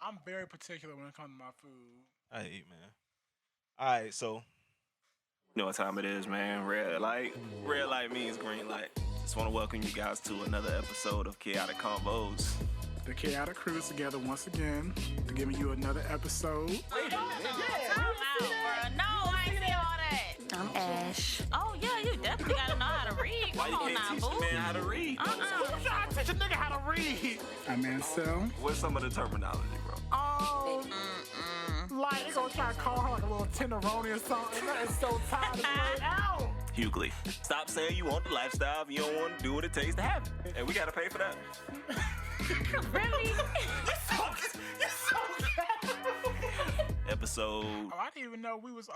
I'm very particular when it comes to my food. I eat, man. All right, so you know what time it is, man. Red light. Red light means green light. Just want to welcome you guys to another episode of Chaotic Convos. The Chaotic Crew is together once again to give you another episode. Wait a minute. Yeah, time out, bro. No, I ain't see all that. I'm Ash. Oh, yeah, you definitely gotta know how to read. Why you Come on can't now, teach boo. the man how to read? I'm trying to teach a nigga how to read. I'm Ansel. What's some of the terminology, bro? Oh, like they gonna try to call her like a little tenderoni or something. That is so tired of playing out. Hughley. Stop saying you want the lifestyle if you don't want to do what it takes to have it. And we gotta pay for that. Really? You're so Episode. Oh, I didn't even know we was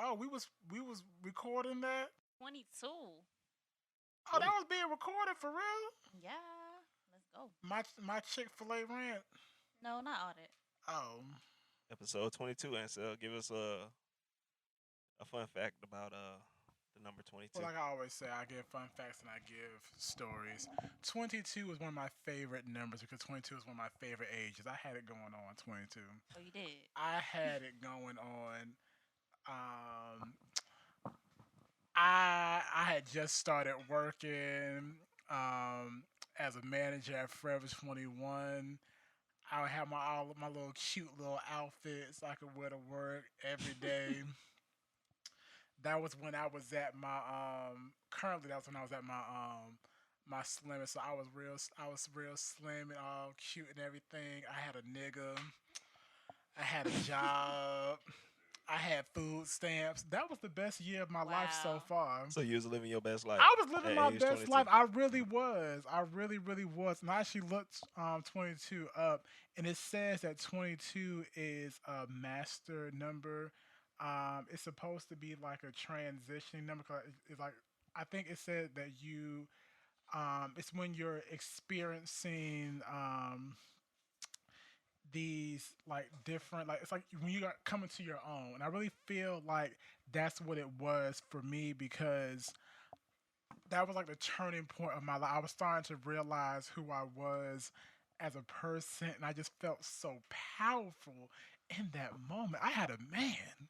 recording that. 22. Oh, that was being recorded for real. Yeah, let's go. My Chick-fil-A rant. No, not all that. Oh, Episode 22, Ansel. Give us a fun fact about the number 22. well, like I always say, I give fun facts and I give stories. 22 is one of my favorite numbers because 22 is one of my favorite ages. I had it going on 22. Oh, you did? I had it going on. I had just started working as a manager at Forever 21. I would have all my little cute little outfits I could wear to work every day. That was when I was at my currently that's when I was at my slimmest. So I was real slim and all cute and everything. I had a nigga. I had a job. I had food stamps. That was the best year of my life so Wow. far. So you was living your best life. I was living at my age best 22. life. I really was. I really, really was. And I actually looked 22 up, and it says that 22 is a master number. It's supposed to be like a transitioning number. 'Cause it's like I think it said that you, it's when you're experiencing these like different like it's like when you got coming to your own, and I really feel like that's what it was for me because that was like the turning point of my life. I was starting to realize who I was as a person, and I just felt so powerful in that moment. I had a man.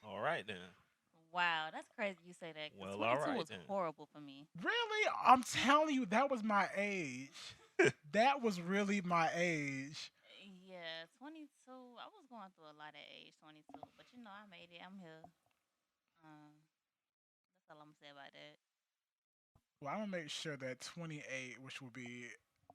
All right then. Wow, that's crazy you say that. 'Cause Well, 22 alright was then. horrible for me. Really, I'm telling you, that was my age. That was really my age. Yeah, 22. I was going through a lot at age 22, but you know, I made it. I'm here. That's all I'm gonna say about that. Well, I'm gonna make sure that 28, which will be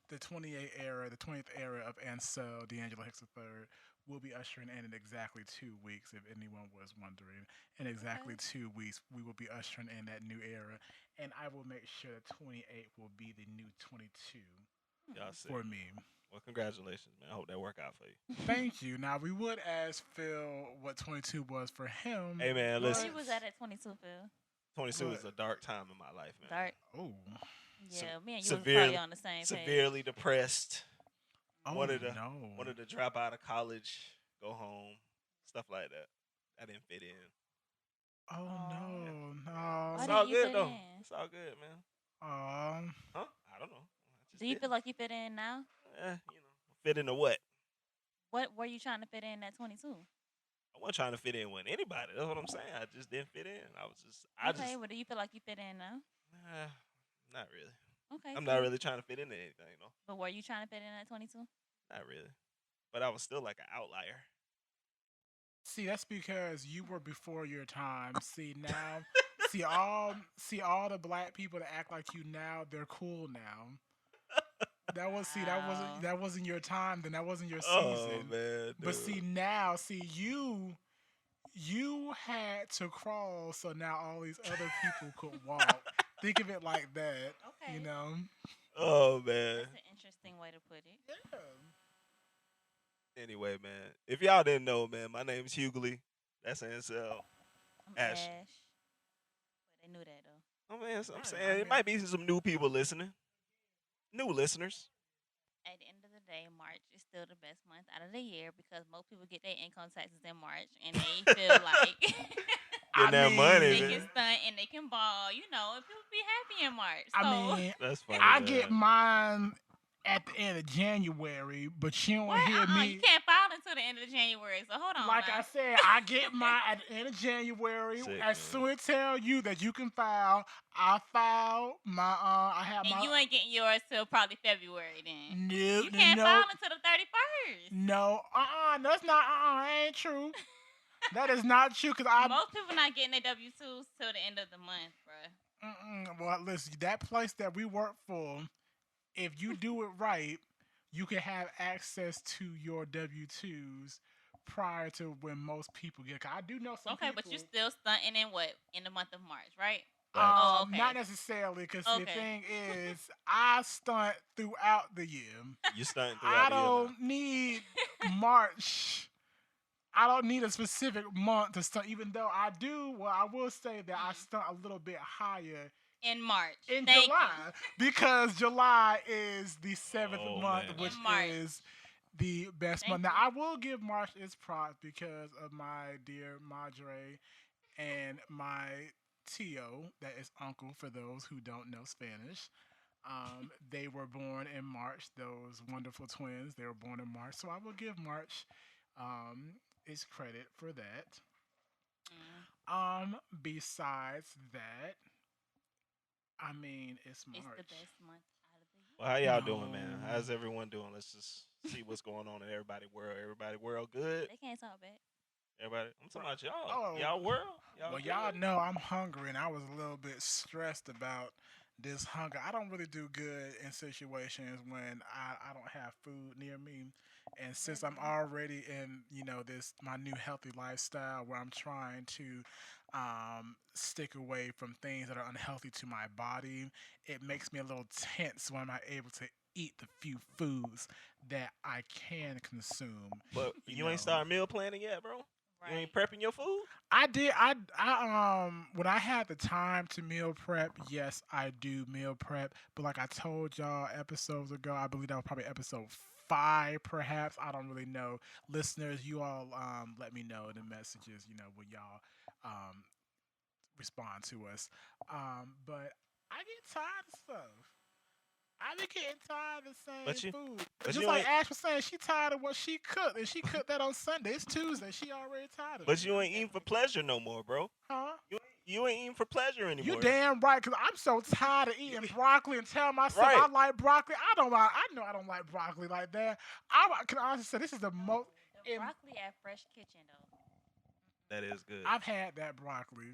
the 28 era, the 20th era of Ansel D'Angelo Hicks III, will be ushering in exactly 2 weeks. If anyone was wondering, in exactly Okay. 2 weeks, we will be ushering in that new era, and I will make sure that 28 will be the new 22 Y'all see. for me. Well, congratulations, man. I hope that work out for you. Thank you. Now we would ask Phil what 22 was for him. Hey, man, Where listen. you was at 22, Phil? 22 What? is a dark time in my life, man. Dark. Oh, Yeah, me and you was severely- probably on the same page. Severely depressed. oh Wanted to- no. Wanted to drop out of college, go home, stuff like that. I didn't fit in. Oh no, Why no. It's didn't all you good fit though. in? It's all good, man. Um, I don't know. I just Do you didn't. feel like you fit in now? Fit into what? What were you trying to fit in at 22? I wasn't trying to fit in with anybody. That's what I'm saying. I just didn't fit in. Okay, well, do you feel like you fit in now? Not really. Okay. I'm cool. not really trying to fit into anything, though. But were you trying to fit in at 22? Not really. But I was still like an outlier. see, that's because you were before your time. See now, see all the black people that act like you now, they're cool now. Wow. That wasn't your time. Then that wasn't your Oh season. man. But dude. see now, you had to crawl, so now all these other people could walk. Think of it like that. Okay. You know. Oh man. That's an interesting way to put it. Yeah. Anyway, man. If y'all didn't know, man, my name's Hughley. That's Ansel. I'm Ash. Ash. But they knew that, though. Oh man, I'm Right, saying I it mean- might be some new people listening. New listeners. At the end of the day, March is still the best month out of the year because most people get their income taxes in March and they feel like Getting that money, they man. can stunt and they can ball, you know, and people be happy in March. So, I mean, That's funny. I man. get mine at the end of January, but you don't What? hear You me. can't file until the end of January. So hold on. Like now. I said, I get mine at the end of January. Sick, As man. soon as tell you that you can file, I file my. I have And my. you ain't getting yours till probably February then. No, You can't no, file until the 31st. no. That's not. Ain't true. That is not true. Cause I. Most people not getting their W-2s till the end of the month, bruh. Well, listen. That place that we work for, if you do it right, you can have access to your W-2s prior to when most people get. 'Cause I do know some Okay, people. but you're still stunting in what? In the month of March, right? Right. Oh, okay. Not necessarily, because the Okay. thing is, I stunt throughout the year. You stunting I throughout the year now. don't need March. I don't need a specific month to stunt, even though I do. Well, I will say that I stunt a little bit higher In March. in Thank July you. because July is the seventh Oh, month, man. which In March. is the best Thank month. Now, you. I will give March its props because of my dear Madre and my Tio, that is uncle for those who don't know Spanish. They were born in March. Those wonderful twins, they were born in March. So I will give March its credit for that. Besides that, I mean, it's March. It's the best month out of the year. Well, how y'all doing, man? No. How's everyone doing? Let's just see what's going on in everybody world. Everybody world good? They can't talk back. Everybody, I'm talking about y'all. Oh. Y'all world? Well, good? y'all know I'm hungry, and I was a little bit stressed about this hunger. I don't really do good in situations when I don't have food near me. And since I'm already in, this my new healthy lifestyle where I'm trying to stick away from things that are unhealthy to my body, it makes me a little tense when I'm not able to eat the few foods that I can consume. But you ain't know. started meal planning yet, bro? You ain't prepping your food? I did. When I had the time to meal prep, yes, I do meal prep. But like I told y'all episodes ago, I believe that was probably episode 5, perhaps. I don't really know. Listeners, you all let me know in the messages. When y'all respond to us. But I get tired of stuff. I be getting tired of But saying you- food. but Just you like ain't- Ash was saying, she tired of what she cooked, and she cooked that on Sunday. It's Tuesday. She already tired of But it. you ain't eating for pleasure no more, bro. Huh? You ain't eating for pleasure anymore. You damn right, because I'm so tired of eating broccoli and telling myself Right. I like broccoli. I know I don't like broccoli like that. I can honestly say this is the most. The broccoli at Fresh Kitchen, though. That is good. I've had that broccoli.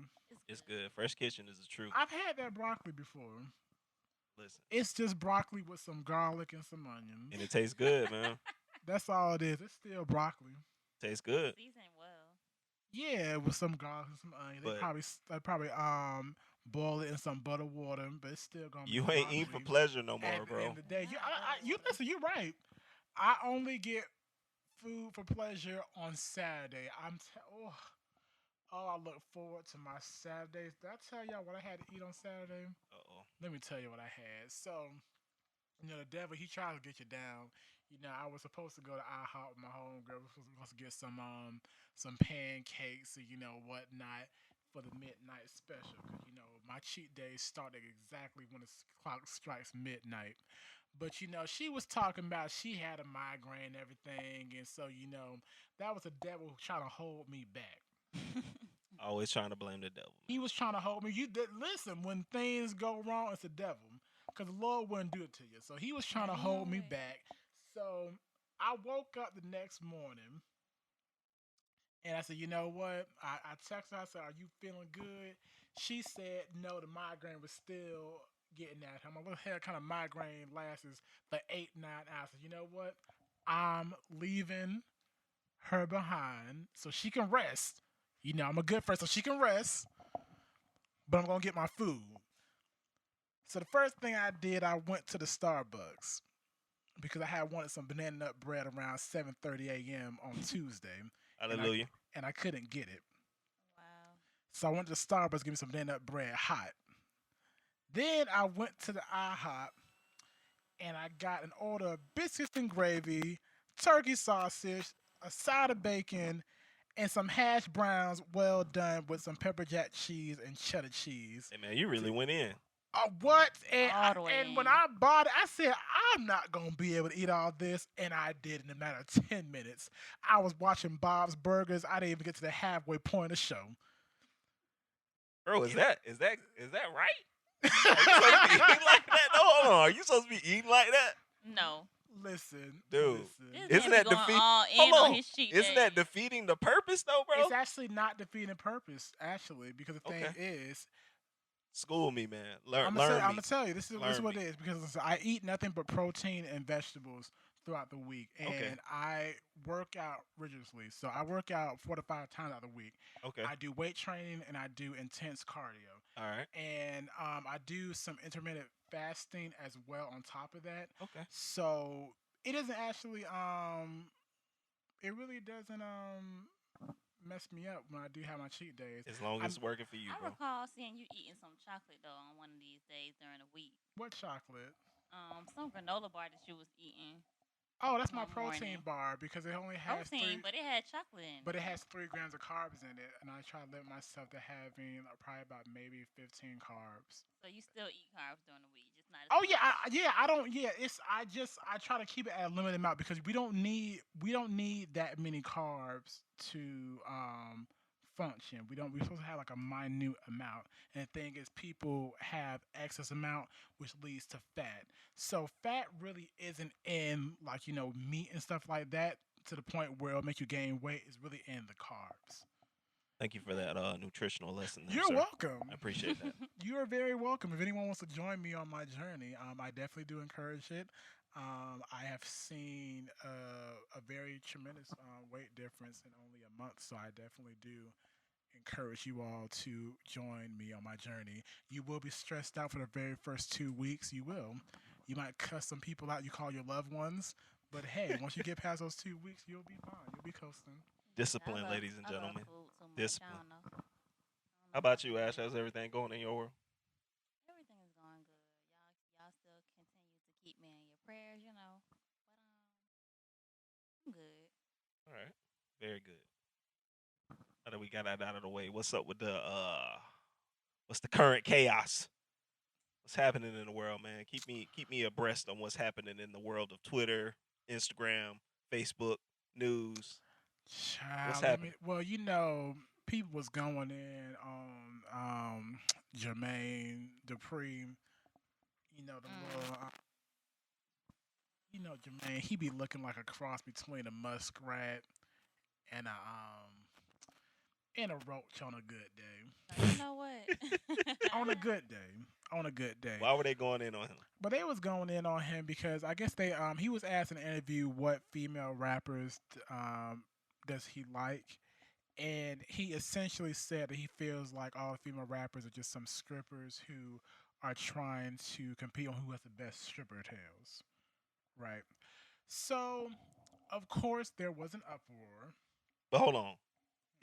It's good. Fresh Kitchen is the truth. I've had that broccoli before. Listen. It's just broccoli with some garlic and some onions. And it tastes good, man. That's all it is. It's still broccoli. Tastes good. Seasoned well. Yeah, with some garlic and some onions. They But- probably boil it in some butter water, but it's still gonna be You ain't eating for broccoli. pleasure no more, At the bro. end of the day, you listen. You're right. I only get food for pleasure on Saturday. I look forward to my Saturdays. Did I tell y'all what I had to eat on Saturday? Uh-oh. Let me tell you what I had. So, the devil, he tries to get you down. I was supposed to go to IHOP with my homegirl. We were supposed to get some pancakes and whatnot for the midnight special. Because my cheat days started exactly when the clock strikes midnight. But she was talking about she had a migraine and everything, and so that was the devil trying to hold me back. Always trying to blame the devil. He was trying to hold me. Listen, when things go wrong, it's the devil, because the Lord wouldn't do it to you. So he was trying to hold me back. So I woke up the next morning, and I said, you know what? I texted her. I said, are you feeling good? She said, no, the migraine was still getting at her. My little kind of migraine lasts for 8-9 hours. You know what? I'm leaving her behind so she can rest. I'm a good friend, so she can rest. But I'm going to get my food. So the first thing I did, I went to the Starbucks because I had wanted some banana nut bread around 7:30 a.m. on Tuesday. Hallelujah. And I couldn't get it. Wow. So I went to the Starbucks to give me some banana nut bread hot. Then I went to the IHOP and I got an order of biscuits and gravy, turkey sausage, a side of bacon, and some hash browns well done with some pepper jack cheese and cheddar cheese. Hey, man, you really went in. What? All the way And in. when I bought it, I said, I'm not gonna be able to eat all this, and I did in a matter of 10 minutes. I was watching Bob's Burgers. I didn't even get to the halfway point of the show. Bro, is that right? Are you supposed to be eating like that? No, hold on. Are you supposed to be eating like that? No. Listen, Dude. listen. This Isn't man that be going defeat? all in Hold on on. his cheat Isn't that days. defeating the purpose though, bro? It's actually not defeating purpose, actually, because the thing Okay. is, School me, man. Learn I'm me. gonna tell you, this is Learn what me. it is because listen, I eat nothing but protein and vegetables throughout the week, and Okay. I work out rigorously. So I work out 4 to 5 times out of the week. Okay. I do weight training and I do intense cardio, All right. and I do some intermittent fasting as well on top of that. Okay. So it doesn't actually it really doesn't mess me up when I do have my cheat days. As long as it's working for you, I bro. recall seeing you eating some chocolate though on one of these days during the week. What chocolate? Some granola bar that you was eating. Oh, that's my One protein morning. bar because it only has Protein, but it had chocolate in but it. it has 3 grams of carbs in it, and I try to limit myself to having probably about maybe 15 carbs. So you still eat carbs during the week, just not. As Oh much. yeah, I don't. Yeah, it's I try to keep it at a limited amount because we don't need that many carbs to function. We're supposed to have like a minute amount. And the thing is, people have excess amount, which leads to fat. So fat really isn't in like meat and stuff like that to the point where it'll make you gain weight. It's really in the carbs. Thank you for that nutritional lesson there, You're sir. welcome. I appreciate that. You are very welcome. If anyone wants to join me on my journey, I definitely do encourage it. I have seen a very tremendous weight difference in only a month, so I definitely do encourage you all to join me on my journey. You will be stressed out for the very first 2 weeks. You will. You might cuss some people out you call your loved ones, but hey, once you get past those 2 weeks, you'll be fine. You'll be coasting. Discipline, I love, ladies and I love gentlemen. food so much. Discipline. I don't know. How about you, Ash? How's everything going in your world? Everything is going good. Y'all still continue to keep me in your prayers, you know. But I'm good. All right. Very good. Now that we got that out of the way, what's up with what's the current chaos? What's happening in the world, man? Keep me abreast on what's happening in the world of Twitter, Instagram, Facebook, news. Child, happening? Well, people was going in on Jermaine Dupree. The little. Jermaine. He be looking like a cross between a muskrat and a roach on a good day. You know what? On a good day. On a good day. Why were they going in on him? But they was going in on him because I guess he was asked in an interview what female rappers does he like, and he essentially said that he feels like all female rappers are just some strippers who are trying to compete on who has the best stripper tails, right? So, of course, there was an uproar. But hold on,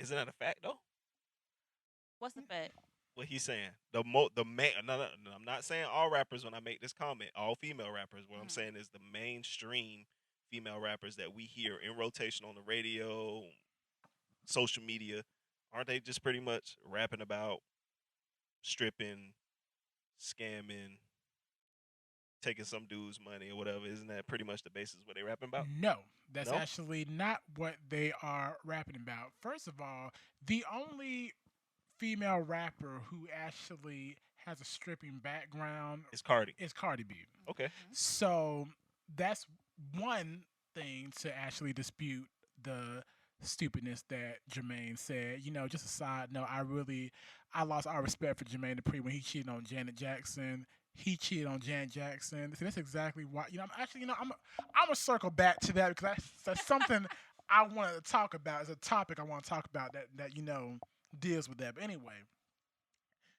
isn't that a fact though? What's the fact? What he's saying, the main. No, I'm not saying all rappers. When I make this comment, all female rappers. What I'm saying is the mainstream female rappers that we hear in rotation on the radio, social media, aren't they just pretty much rapping about stripping, scamming, taking some dude's money or whatever? Isn't that pretty much the basis of what they rapping about? No, that's No? actually not what they are rapping about. First of all, the only female rapper who actually has a stripping background It's Cardi. is Cardi B. Okay. So that's one thing to actually dispute the stupidness that Jermaine said. Just a side note, I lost all respect for Jermaine Dupri when he cheated on Janet Jackson. He cheated on Janet Jackson. See, that's exactly why. I'm actually, I'm gonna circle back to that because that's something I wanted to talk about. It's a topic I want to talk about that deals with that. But anyway,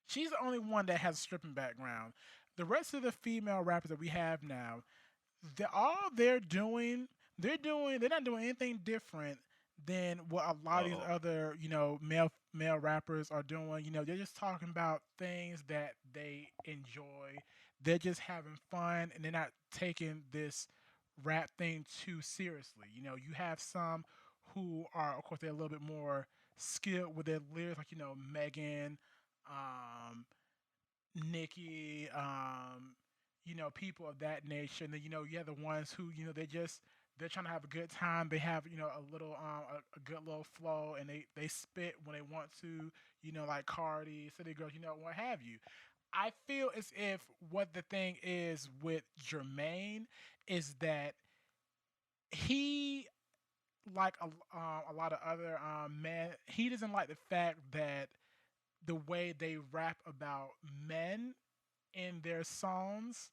she's the only one that has a stripping background. The rest of the female rappers that we have now, they're not doing anything different than what a lot of these other male rappers are doing. They're just talking about things that they enjoy. They're just having fun, and they're not taking this rap thing too seriously. You have some who are, of course, they're a little bit more skilled with their lyrics, like Megan, Nicki, people of that nature. And then you have the ones who they're trying to have a good time. They have a little a good little flow, and they spit when they want to. Like Cardi, City Girls, what have you. I feel as if what the thing is with Jermaine is that he, like a lot of other men, he doesn't like the fact that the way they rap about men in their songs,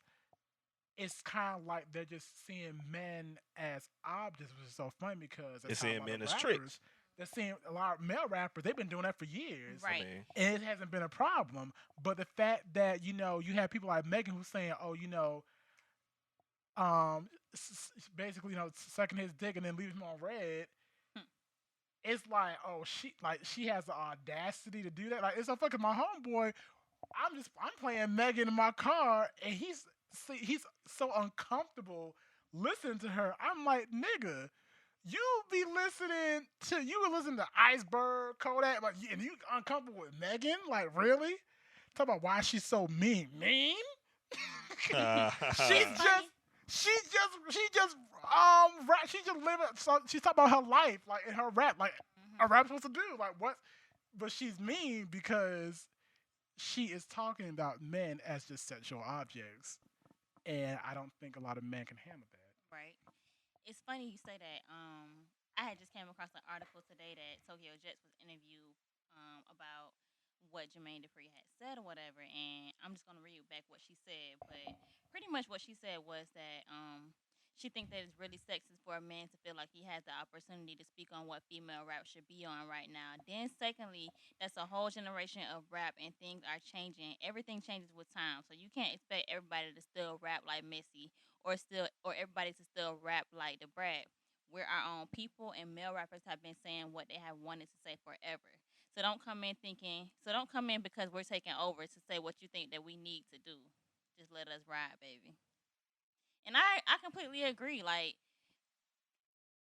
it's kind of like they're just seeing men as objects, which is so funny because They're that's how a seeing lot of men as tricks. rappers, they're seeing a lot of male rappers, they've been doing that for years. I Right. mean, And it hasn't been a problem. But the fact that, you have people like Megan who's saying, oh, basically, sucking his dick and then leaving him on red, Hmm. it's like, oh, she has the audacity to do that. Like, it's so fucking my homeboy. I'm playing Megan in my car, and he's so uncomfortable listening to her. I'm like, nigga, you were listening to Iceberg, Kodak, like, and you uncomfortable with Megan? Like, really? Talk about why she's so mean. she's It's just funny. she just living. So she's talking about her life, like in her rap, like a Hmm. rap supposed to do, like what? But she's mean because she is talking about men as just sexual objects, and I don't think a lot of men can handle that. Right. It's funny you say that. I had just came across an article today that Tokyo Jets was interviewed about what Jermaine Dupri had said or whatever, and I'm just gonna read back what she said. But pretty much what she said was that she thinks that it's really sexist for a man to feel like he has the opportunity to speak on what female rap should be on right now. Then secondly, that's a whole generation of rap and things are changing. Everything changes with time, so you can't expect everybody to still rap like Missy or everybody to still rap like the Brat. We're our own people, and male rappers have been saying what they have wanted to say forever. So don't come in because we're taking over to say what you think that we need to do. Just let us ride, baby. And I completely agree. Like,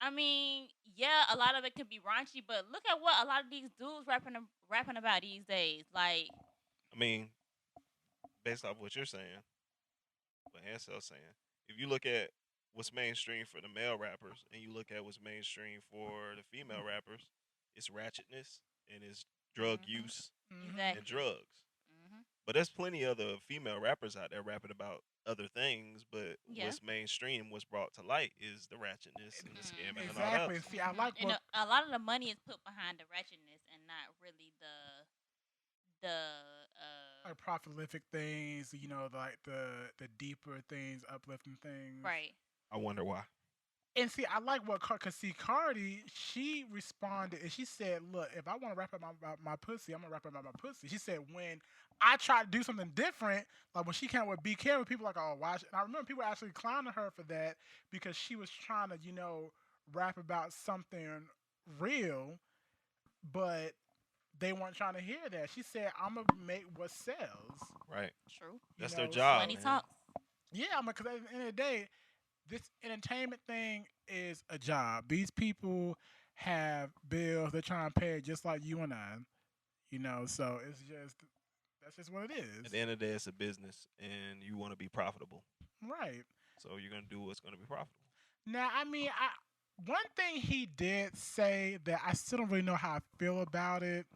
I mean, yeah, a lot of it can be raunchy, but look at what a lot of these dudes rapping about these days. Like, I mean, based off what you're saying, what Ansel's saying, if you look at what's mainstream for the male rappers and you look at what's mainstream for the female rappers, it's ratchetness and it's drug hmm use and exactly. drugs. hmm But there's plenty other female rappers out there rapping about other things. But Yeah. what's mainstream, what's brought to light, is the ratchetness and the scamming and all that. Exactly. And see, I like And what a lot of the money is put behind the wretchedness and not really the like prolific things, like the deeper things, uplifting things. right. I wonder why. And see, I like what cause see Cardi, she responded and she said, "Look, if I want to rap about my pussy, I'm gonna rap about my pussy." She said, "When I try to do something different, like when she came with Be Careful, people were like, oh, why?" And I remember people actually clowning her for that because she was trying to, rap about something real, but they weren't trying to hear that. She said, "I'm gonna make what sells." Right. True. That's their So job, Money man. talks. yeah, because at the end of the day, this entertainment thing is a job. These people have bills they're trying to pay just like you and I. So that's just what it At is. the end of the day, it's a business, and you want to be profitable. Right. So you're gonna do what's gonna be profitable. Now, I mean, one thing he did say that I still don't really know how I feel about it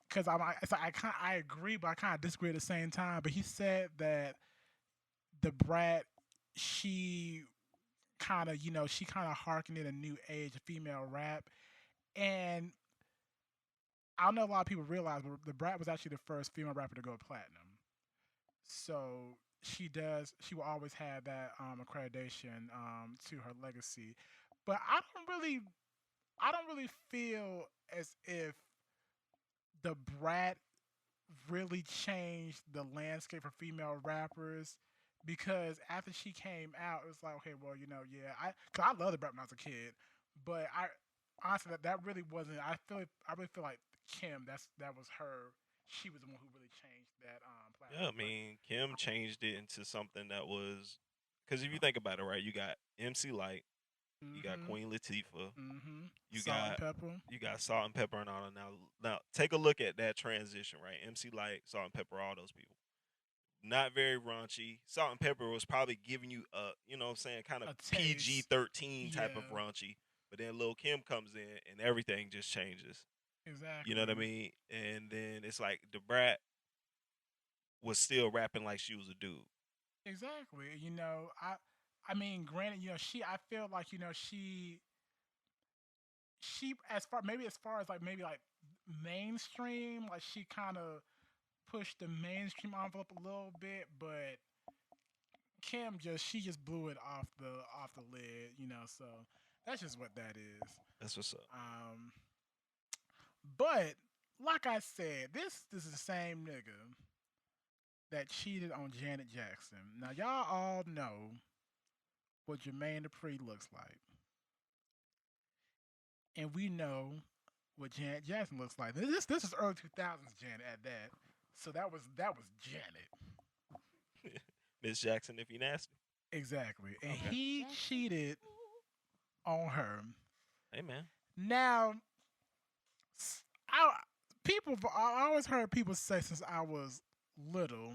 because I agree, but I kind of disagree at the same time. But he said that the brat, she she kind of harkened in a new age of female rap. And I don't know if a lot of people realize, but the Brat was actually the first female rapper to go platinum. So she will always have that accreditation to her legacy. But I don't really feel as if the Brat really changed the landscape for female rappers because after she came out, it was like, okay, well, yeah, cause I loved the Brat when I was a kid, but I honestly that really wasn't. I really feel like Kim. That was her. She was the one who really changed that Yeah, I platform. mean, Kim changed it into something that was, because if you think about it, right, you got MC Light, you got Mm-hmm. Queen Latifah, Mm-hmm. you Salt and got pepper. Salt and Pepper and all that. Now take a look at that transition, right? MC Light, Salt and Pepper, all those people. not very raunchy. Salt and Pepper was probably giving you a, you know what I'm saying, kind of A taste. PG-13 type of Yeah, raunchy. But then Lil Kim comes in and everything just changes. You know what I exactly. mean? And then it's like the brat was still rapping like she was a dude. Exactly. I mean, granted, I feel like, she as far as like maybe like mainstream, like she kind of pushed the mainstream envelope a little bit, but she just blew it off the lid, so that's just what that is. That's what's up. Um, but like I said, this is the same nigga that cheated on Janet Jackson. Now y'all all know what Jermaine Dupri looks like, and we know what Janet Jackson looks like. This is early 2000s Janet at that. So that was Janet. Miss Jackson, if you nasty. Exactly. And Okay. he Jackson. cheated on her. Hey man. Now, I I always heard people say since I was little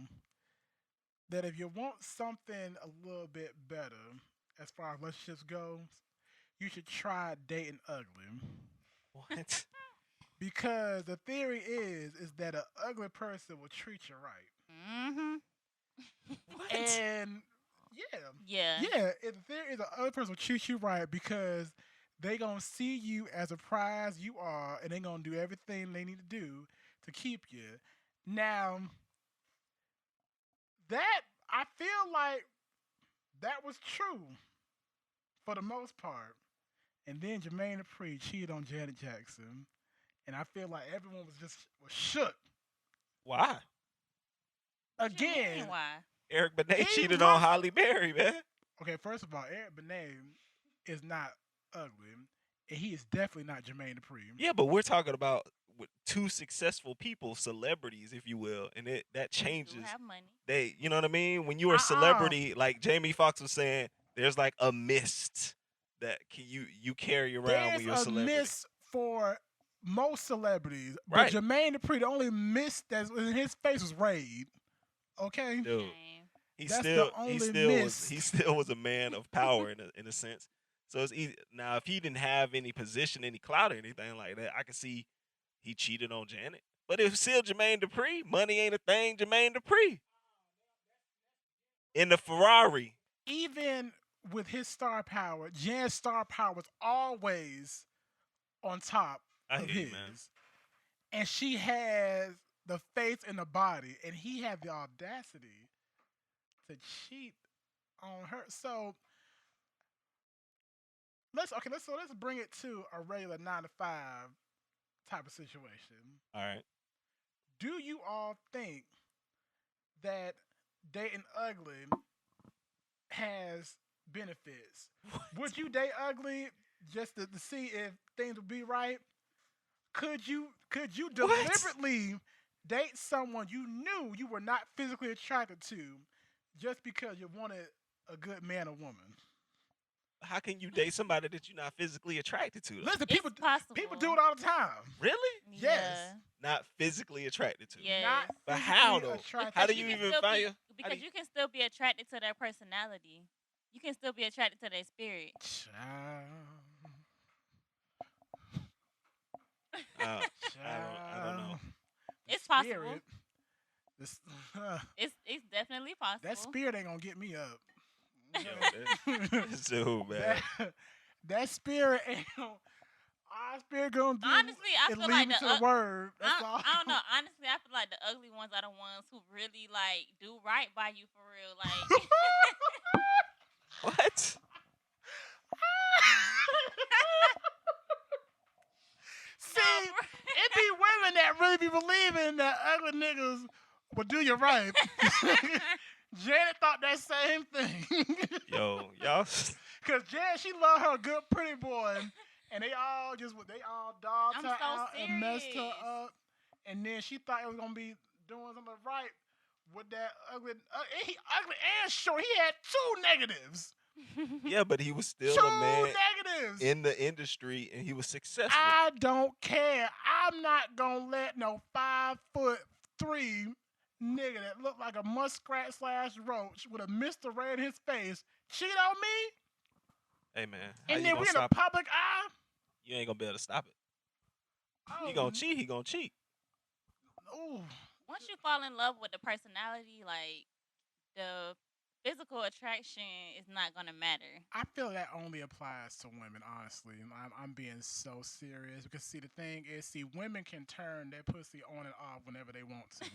that if you want something a little bit better as far as relationships goes, you should try dating ugly. What? Because the theory is that an ugly person will treat you right. Mhm. What? And yeah, Yeah. yeah, the theory is an ugly person will treat you right because they gonna see you as a prize you are, and they gonna do everything they need to do to keep you. Now, that I feel like that was true for the most part. And then Jermaine Dupri cheated on Janet Jackson, and I feel like everyone was shook. Why? What you mean? Again, Why? Eric Benet he cheated on looked Holly Berry, man. okay. First of all, Eric Benet is not ugly, and he is definitely not Jermaine Dupri. Yeah, but we're talking about with two successful people, celebrities, if you will, and that Who do changes. have money? They, you know what I mean? When you're a Uh-uh. celebrity, like Jamie Foxx was saying, there's like a mist that you carry around when There's you're a a celebrity, miss for most celebrities, but right? Jermaine Dupri, the only miss that's in his face was Raid. Okay, Dude, Shame. he that's the still he only still was miss. he still was a man of power in a sense. So it's easy. Now if he didn't have any position, any clout or anything like that, I could see he cheated on Janet. But if still Jermaine Dupri, money ain't a thing. Jermaine Dupri in the Ferrari. Even with his star power, Jan's star power was always on top I of hear you, man. his, and she has the faith in the body, and he had the audacity to cheat on her. So let's bring it to a regular 9 to 5 type of situation. All right. Do you all think that dating ugly has benefits? Would you date ugly just to see if things would be right? Could you What? deliberately date someone you knew you were not physically attracted to just because you wanted a good man or woman? How can you date somebody that you're not physically attracted to though? Listen, It's people do possible. it all the time. Really? Yes. Yeah. Not physically attracted to. Not Yes. But how physically though? attracted How do Because to you you can you. even still find be your? How do because you can still be attracted to their personality. You can still be attracted to their spirit. Child, uh, I don't know. child, the It's possible. spirit, this, It's definitely that possible. spirit ain't gonna get me up. Yo, this dude, man. That spirit ain't gonna. Our spirit gonna do Honestly, I it. feel Lead like me to the word. That's all. I don't know. Honestly, I feel like the ugly ones are the ones who really like do right by you for real. Like What? See, no, for it be women that really be believing that ugly niggas will do you right. Janet thought that same thing. Yo, y'all. Cause Janet, she loved her good pretty boy, and they all dogged I'm her so out and messed her serious. up. And then she thought it was gonna be doing something right with that ugly. He ugly and short. He had two negatives. Yeah, but he was still a Two man negatives. in the industry, and he was successful. I don't care. I'm not gonna let no 5'3" nigga that looked like a muskrat slash roach with a Mr. Ray in his face cheat on me, Hey man, how and you then gonna we in the stop it? public eye. You ain't gonna be able to stop it. He Oh, gonna cheat. He gonna cheat. ooh. Once you fall in love with the personality, like the physical attraction is not gonna matter. I feel that only applies to women, honestly. I'm being so serious because, see, the thing is, see, women can turn their pussy on and off whenever they want to.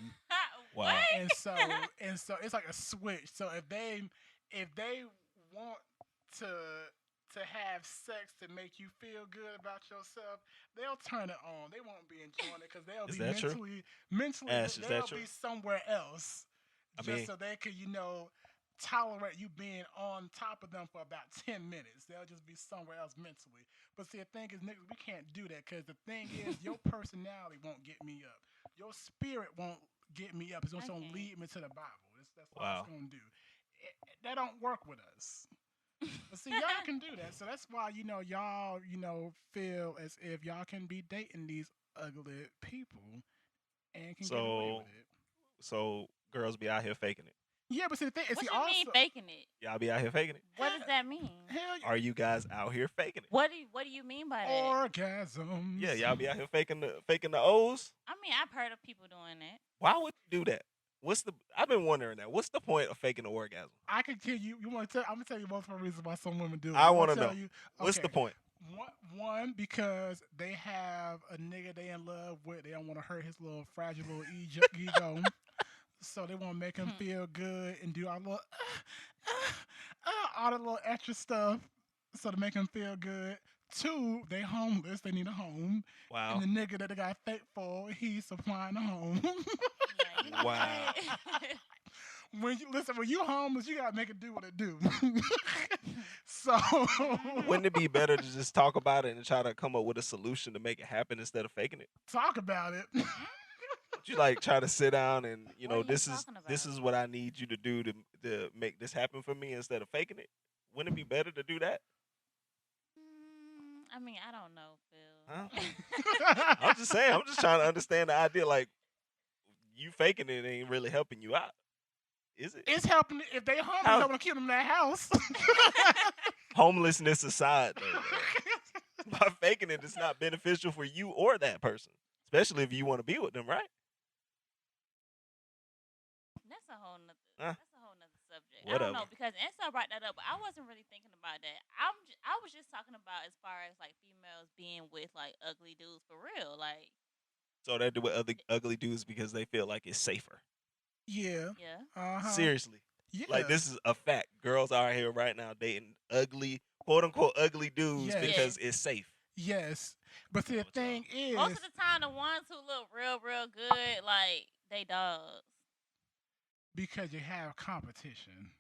What? Wow. and so it's like a switch. So if they want to to have sex to make you feel good about yourself, they'll turn it on. They won't be enjoying it because they'll Is be that true? mentally Ash, is that they'll true? be somewhere else I just mean, so they could tolerate you being on top of them for about 10 minutes. They'll just be somewhere else mentally. But see, the thing is, niggas, we can't do that because the thing is, your personality won't get me up. Your spirit won't get me up. It's just going to Okay. lead me to the Bible. That's all wow. it's going to do. That don't work with us. But see, y'all can do that. So that's why, y'all, feel as if y'all can be dating these ugly people and can get away So, with it. so girls be out here faking it. Yeah, but see, the thing is, What see, you mean also, faking it? Y'all be out here faking it. What does that mean? hell, Are you guys out here faking it? What do you mean by that? orgasms. Yeah, y'all be out here faking the O's. I mean, I've heard of people doing that. Why would you do that? I've been wondering that. What's the point of faking the orgasm? I can tell you. You want to tell? I'm gonna tell you multiple reasons why some women do it. I want wanna to know. you. What's the Okay. point? One, because they have a nigga they in love with. They don't want to hurt his little fragile little ego. So they want to make him feel good and do all the little extra stuff, so to make him feel good. Two, they homeless. They need a home, Wow. and the nigga that they got fake for, he's supplying a home. Yeah, you know Wow. what? when you homeless, you gotta make it do what it do. So Wouldn't it be better to just talk about it and try to come up with a solution to make it happen instead of faking it? talk about it. Would you like try to sit down and What are you this talking this about? is what I need you to do to make this happen for me instead of faking it? Wouldn't it be better to do that? I mean, I don't know, Huh? Phil. I'm just saying. I'm just trying to understand the idea. Like you faking it ain't really helping you out, is it? It's helping if they homeless. How- I want to keep them in that house. Homelessness aside, though, man, by faking it, it's not beneficial for you or that person, especially if you want to be with them, right? That's a whole nother. Huh? That's a whole nother subject. I don't know Whatever. because Ansel brought that up, but I wasn't really thinking about that. I was just talking about as far as like females being with like ugly dudes for real. Like, So they do with other ugly dudes because they feel like it's safer. Yeah. yeah, Seriously. Yeah. Like this is a fact. Girls are here right now dating ugly, quote unquote ugly dudes Yes. because it's safe. Yes. But see, the What's up? thing is, most of the time the ones who look real good, like they dogs. because you have competition,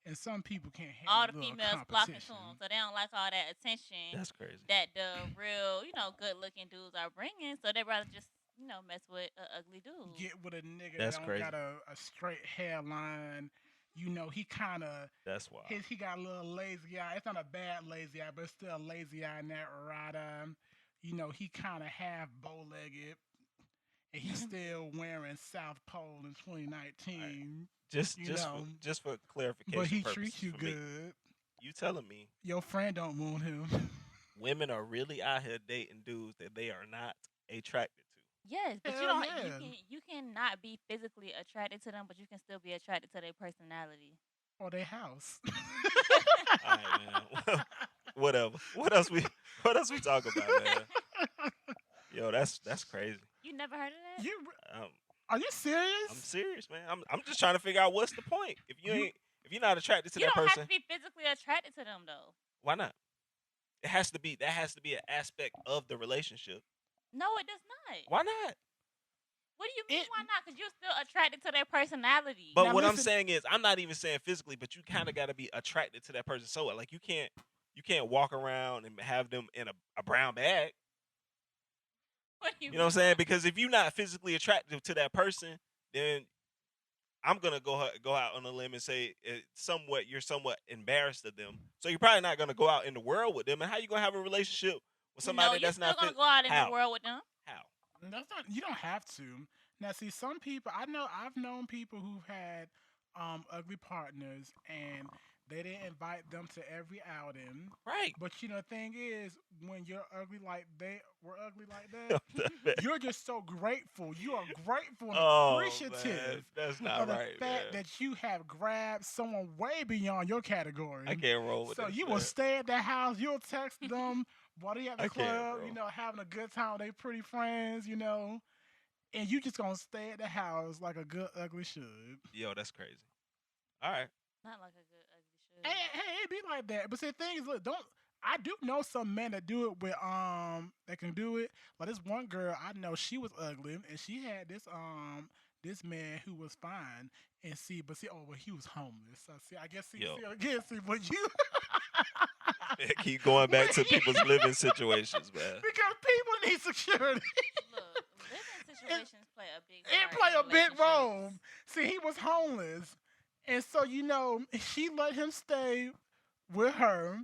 and some people can't handle All the a little females flocking to competition. them, so they don't like all that attention That's crazy. that the real, good looking dudes are bringing. So they rather just, mess with an ugly dude. Get with a nigga That's that don't crazy. got a straight hairline. He kind of That's wild. he got a little lazy eye. It's not a bad lazy eye, but it's still a lazy eye in that right eye. He kind of half bow legged, and he's still wearing South Pole in 2019. Just you just know, for, just for clarification But he purposes treats you for me, good. you telling me Your friend don't want him. women are really out here dating dudes that they are not attracted to? Yes, but you Hell don't. yeah. You cannot be physically attracted to them, but you can still be attracted to their personality. Or their house. All right, man. Whatever. What else we talk about, man? Yo, that's crazy. You never heard of that? Um, Are you serious? I'm serious, man. I'm just trying to figure out what's the point. If You- you're not attracted to You that don't person, have to be physically attracted to them though. why not? That has to be an aspect of the relationship. No, it does not. Why not? What do you mean? It- Why not? Because you're still attracted to their personality. But Now what I'm listen- saying is, I'm not even saying physically, but you kind of got to be attracted to that person. So like you can't walk around and have them in a brown bag. What do You know what I'm saying? Because if you're not physically attractive to that person, then I'm gonna go out on a limb and say you're somewhat embarrassed of them. So you're probably not gonna go out in the world with them. And how you gonna have a relationship with somebody no, that's you're not still fit? gonna go out in How? the world with them. How? That's not. You don't have to. Now, see, some people I know I've known people who've had ugly partners and they didn't invite them to every outing. Right. But you know, the thing is, when you're ugly like they were ugly like I'm that, done, man. you're just so grateful. You are grateful and Oh man, appreciative that's of not the right, fact man. that you have grabbed someone way beyond your I category. can't roll with So this, you will man. stay at their house. You'll text them while they at the I can't, club. You bro. know, having a good time with their pretty friends. You know, and you just gonna stay at the house like a good ugly should. Yo, that's crazy. All right. Not like a good ugly Hey, should. hey, it be like that. But see, the thing is, look, don't. I do know some men that do it with that can do it. Like this one girl I know, she was ugly and she had this man who was fine and see, but see, oh well, he was homeless. So see, I guess Yo, see again, see, but you man, keep going back but to people's living situations, man. because people need security. Look, living it, situations play a big it part play in a big role. relationships. See, he was homeless, and so you know she let him stay with her.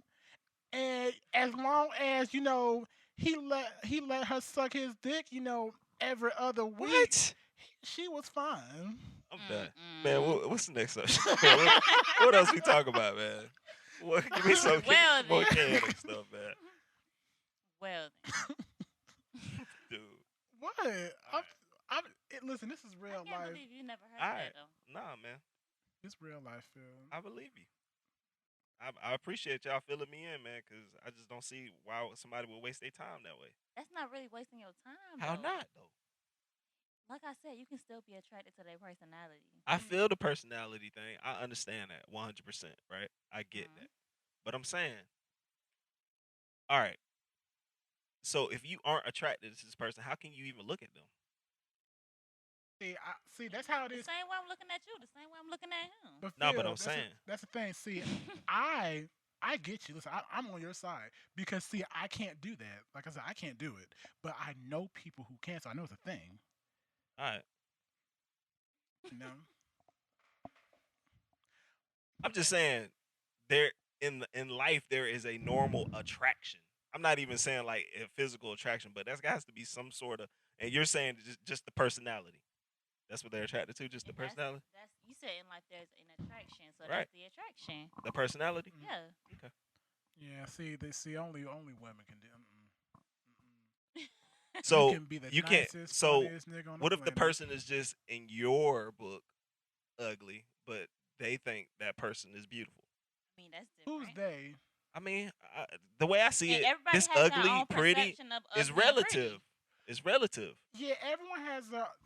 And as long as you know he let her suck his dick, you know, every other week, What? she was fine. I'm done, man. Mm-mm. What's the next subject? Man, what else we talk about, man? What? Give me Well some more then. chaotic stuff, man. Well Dude. What? All I'm, right. listen, this is then. I real can't life. believe you never heard All of right. that though. Nah, man. This real life, Phil. I believe you. I appreciate y'all filling me in, man, because I just don't see why somebody would waste their time that way. That's not really wasting your time How though. not, though? Like I said, you can still be attracted to their personality. I feel the personality thing. I understand that 100%, right? I get Mm-hmm. that. But I'm saying, all right, so if you aren't attracted to this person, how can you even look at them? See, that's how it The is. same way I'm looking at you, the same way I'm looking at him. But No, but Phil, I'm saying, that's the thing. See, I I get you. Listen, I'm on your side because see, I can't do that. Like I said, I can't do it. But I know people who can, so I know it's a thing. all right, You know. I'm just saying, there in life there is a normal attraction. I'm not even saying like a physical attraction, but that has to be some sort of. And you're saying just the personality. That's what they're attracted to, just the And personality, that's you said in life there's an attraction, so right? that's the attraction. The personality. Mm. Yeah. Okay. Yeah. See, they see only women can do. You So can be the you can't. nicest, So funniest nigga on the what if the planet. person is just in your book ugly, but they think that person is beautiful? I mean that's Who's different. they? I mean, the way I see And it, everybody this has their ugly, own pretty perception of is ugly and relative. pretty. It's relative, Yeah, everyone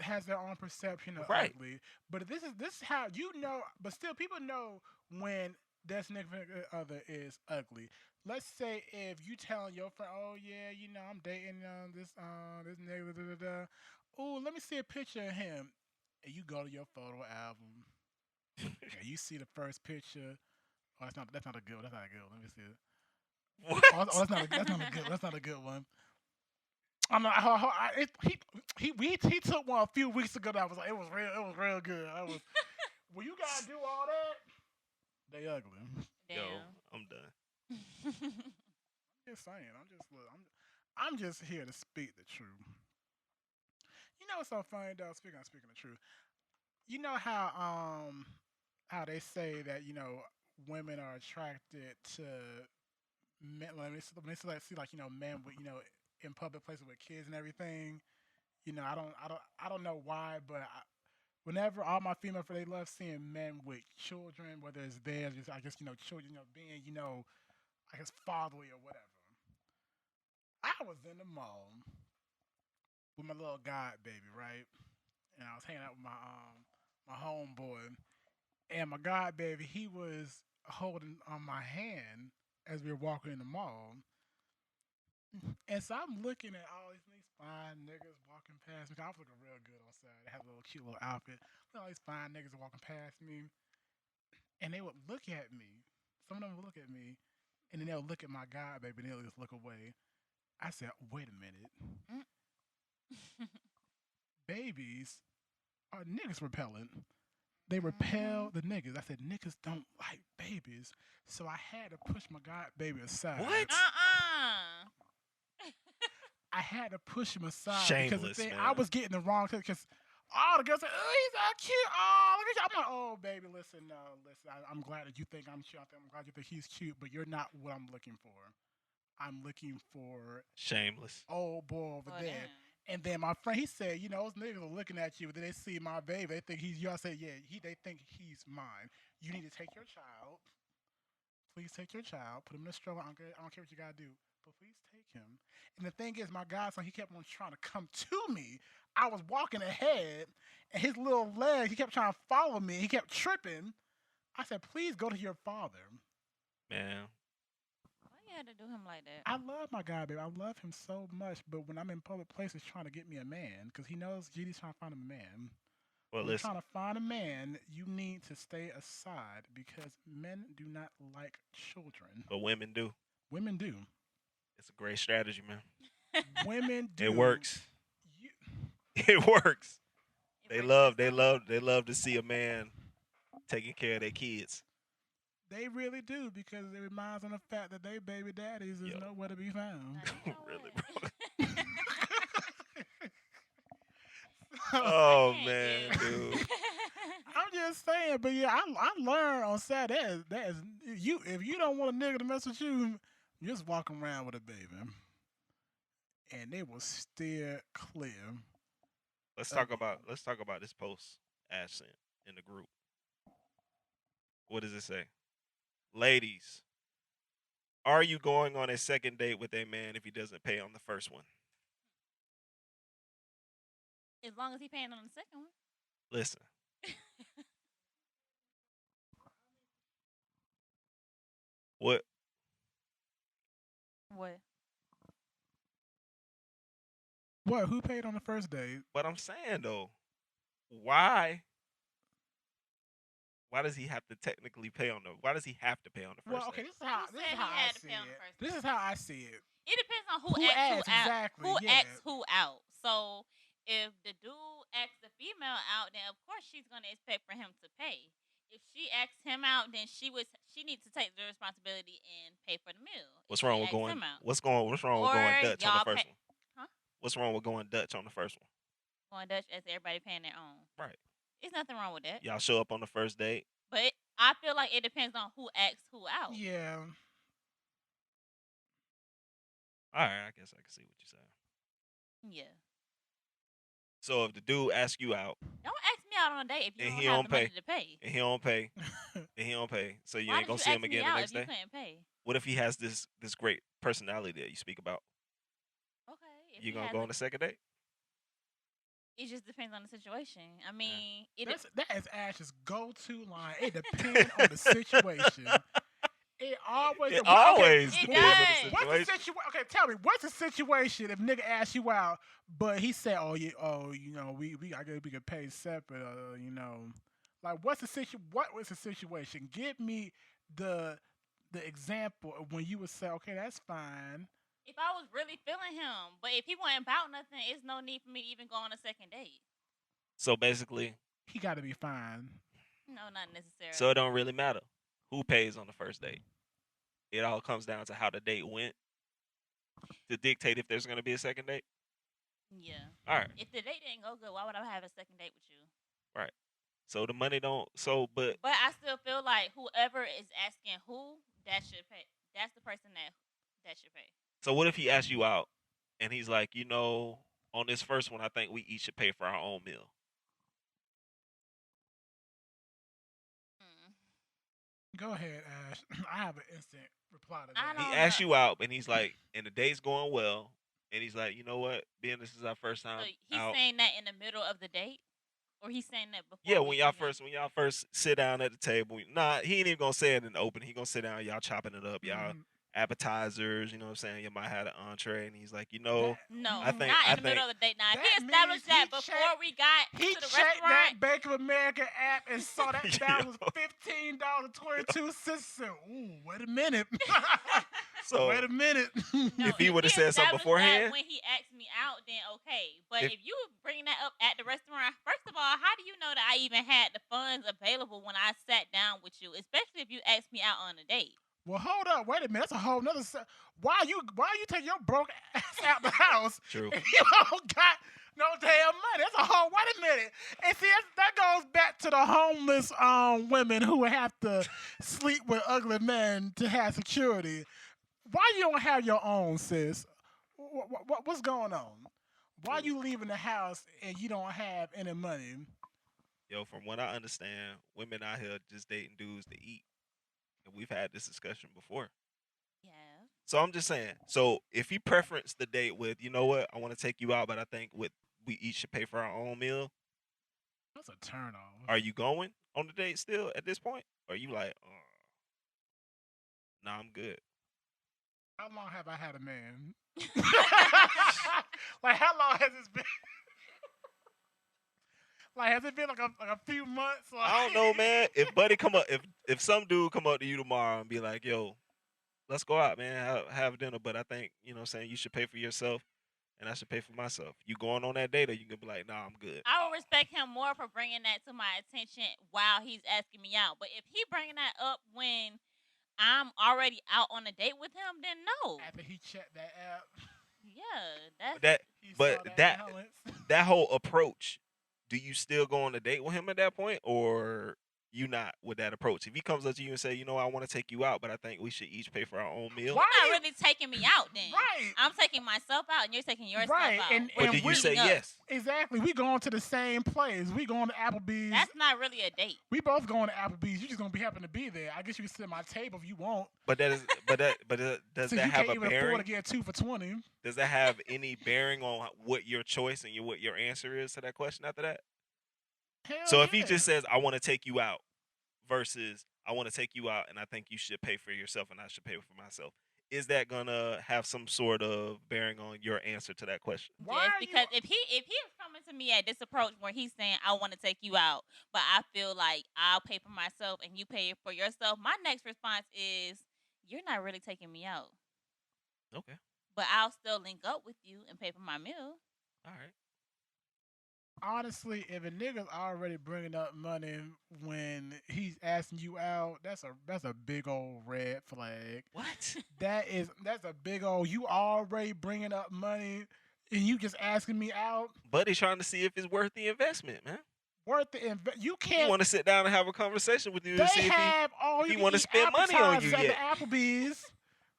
has their own perception of right? ugly, but this is how you know. But still, people know when their significant other is ugly. Let's say if you telling your friend, "Oh yeah, you know I'm dating this nigga," da, da, da. Oh, let me see a picture of him. And you go to your photo album, and you see the first picture. Oh, that's not a good one. That's not a good one. Let me see it. Oh, What? that's not a good one. I'm not. He took one a few weeks ago. That was like it was real good. I was when you gotta do all that, they ugly. Yo, Damn. I'm done. Just saying. I'm just here to speak the truth. You know what's so funny though? Speaking the truth. You know how they say that women are attracted to men. When they see men with in public places with kids and everything. I don't know why, but whenever all my female friends, they love seeing men with children, whether it's theirs, just I guess children, being I guess fatherly or whatever. I was in the mall with my little god baby, right, and I was hanging out with my homeboy, and my god baby he was holding on my hand as we were walking in the mall. And so I'm looking at all these fine niggas walking past me. I was looking real good on Saturday. I had a little cute little outfit. All these fine niggas walking past me, and they would look at me. Some of them would look at me, and then they'll look at my guy, baby, and they'll just look away. I said, wait a minute. Babies are niggas repellent. They repel Mhm. the niggas. I said, niggas don't like babies. So I had to push my god baby aside. What? Uh-uh. I had to push him aside because the Shameless, thing I man. was getting the wrong because All the girls say, "Oh, he's so cute." Oh, look at you. I'm like, "Oh, baby, listen, no, listen. I'm glad that you think I'm cute. I'm glad you think he's cute, but you're not what I'm looking for. I'm looking for Shameless. old boy over Oh, there." damn. And then my friend, he said, "Those niggas are looking at you, but then they see my baby. They think he's you." I said, "Yeah, they think he's mine. You need to take your child. Please take your child, put him in a stroller. I don't care what you gotta do, but please take him." And the thing is, my godson, he kept on trying to come to me. I was walking ahead, and his little leg, he kept trying to follow me. He kept tripping. I said, "Please go to your father." Man, Why you had to do him like that? I love my guy, baby. I love him so much. But when I'm in public places trying to get me a man, because he knows GD's trying to find him a man. well, When you're listen. trying to find a man, you need to stay aside because men do not like children. But women do. Women do. It's a great strategy, man. Women do. It works. You, It works. It They works love. for They some. love. They love to see a man taking care of their kids. they really do because it reminds them of the fact that they baby daddies is Yo. nowhere to be found. Now, you know Really, what? bro. So, Oh Can't man, do. dude. I'm just saying, but yeah, I learned on Saturday that is you if you don't want a nigga to mess with you, just walk around with a baby, and they will steer clear. Let's of talk you. about. Let's talk about this post Ash sent in the group. What does it say? Ladies, are you going on a second date with a man if he doesn't pay on the first one? As long as he paying on the second one. Listen, what What? What? Who paid on the first date? what I'm saying though, why does he have to technically pay on the why does he have to pay on the first Well, okay, date? Who said he I had to see pay on the it. first This date? is how I see it. It depends on who, Who asks asked, who out. exactly, Who yeah. asks who out. So if the dude asks the female out, then of course she's gonna expect for him to pay. If she asks him out, then she needs to take the responsibility and pay for the meal. If What's she wrong with asks going him out. what's wrong with going Or Dutch on the y'all first pay. one? Huh? What's wrong with going Dutch on the first one? Going Dutch as everybody paying their own. Right. There's nothing wrong with that. Y'all show up on the first date. But I feel like it depends on who asks who out. Yeah. All right, I guess I can see what you're saying. Yeah. So if the dude asks you out Don't ask me out on a date if you And don't he have don't the money pay. to pay. and he don't pay, so you Why ain't did gonna you see ask him me again the out next if you day? couldn't pay? What if he has this great personality that you speak about? Okay. If You he gonna has go a- on a second date? It just depends on the situation. I mean, That is Ash's go-to line. It depends on the situation. It always. It Well, okay, always It depends on does. the What's the situation. situation? Okay, tell me. What's the situation if nigga asks you out, but he said, "Oh, we could pay separate." Like what's the situation? What was the situation? Give me the example of when you would say, "Okay, that's fine." if I was really feeling him, but if he wasn't about nothing, it's no need for me to even go on a second date. So basically, He got to be fine. No, not necessarily. so it don't really matter who pays on the first date. It all comes down to how the date went to dictate if there's gonna be a second date. Yeah. All right, If the date didn't go good, why would I have a second date with you? right. So the money don't. So but But I still feel like whoever is asking who, that should pay. That's the person that should pay. so what if he asks you out, and he's like, on this first one, I think we each should pay for our own meal. Mm. Go ahead, Ash. I have an instant reply to I that. He don't asks know. you out, and he's like, and the date's going well, and he's like, you know what? Being this is our first So time he's out. saying that in the middle of the date, or he's saying that before. Yeah, we when y'all even- first sit down at the table. Nah, he ain't even gonna say it in the open. He gonna sit down, y'all chopping it up, y'all Mhm. appetizers. You know what I'm saying? You might have an entree, and he's like, That- No, I think- not I in the middle of the date. Now, if he that established means that he before checked- we got He to the checked that restaurant, Bank of America app and saw that balance Yo. was $15.22. Said, "Ooh, wait a minute." So wait a minute. no, If he would've said something established beforehand? that when he asked me out, then okay. But If- if you bring that up at the restaurant, first of all, how do you know that I even had the funds available when I sat down with you? Especially if you asked me out on a date. Well, hold up. Wait a minute. That's a whole nother. Why you take your broke ass out the house? True. And you all got No damn money. That's a whole. Wait a minute. And see, that goes back to the homeless women who have to sleep with ugly men to have security. Why you don't have your own, sis? What's going on? Why Ooh. you leaving the house and you don't have any money? Yo, from what I understand, women out here just dating dudes to eat, and we've had this discussion before. Yeah. So I'm just saying. So if he preference the date with, you know what, I want to take you out, but I think with we each should pay for our own meal. That's a turn off. Are you going on the date still at this point? Or are you like, nah, I'm good. How long have I had a man? Like how long has this been? Like has it been like a few months? Like... I don't know, man. If buddy come up, if some dude come up to you tomorrow and be like, yo, let's go out, man, have dinner, but I think you know, what I'm saying you should pay for yourself, and I should pay for myself. You going on that date, or you can be like, nah, I'm good. I would respect him more for bringing that to my attention while he's asking me out. But if he bringing that up when I'm already out on a date with him, then no. After he checked that app, Yeah, that's That, he but saw that that balance. that whole approach, do you still go on a date with him at that point, or you not with that approach? If he comes up to you and say, you know, I want to take you out, but I think we should each pay for our own meal. Why? you're not really taking me out then. Right. I'm taking myself out and you're taking yourself Right, out. and- Or and do you we- say meeting up. yes? Exactly. We going to the same place. We going to Applebee's. That's not really a date. We both going to Applebee's. You just gonna be happen to be there. I guess you can sit at my table if you want. But that is, does Since that you have can't a even bearing? afford to get 2 for $20. Does that have any bearing on what your choice and what your answer is to that question after that? Hell So if he yeah. just says, I want to take you out versus I want to take you out and I think you should pay for yourself and I should pay for myself, is that gonna have some sort of bearing on your answer to that question? Why Yes, are because you... if he is coming to me at this approach where he's saying I want to take you out, but I feel like I'll pay for myself and you pay for yourself, my next response is you're not really taking me out, Okay. but I'll still link up with you and pay for my meal. All right. Honestly, if a nigga's already bringing up money when he's asking you out, that's a big old red flag. What? That's a big old. You already bringing up money, and you just asking me out. Buddy's trying to see if it's worth the investment, man. Worth the You He can't. want to sit down and have a conversation with you They and see if have all he you wanna can eat spend money on you appetizers at yet. the Applebee's.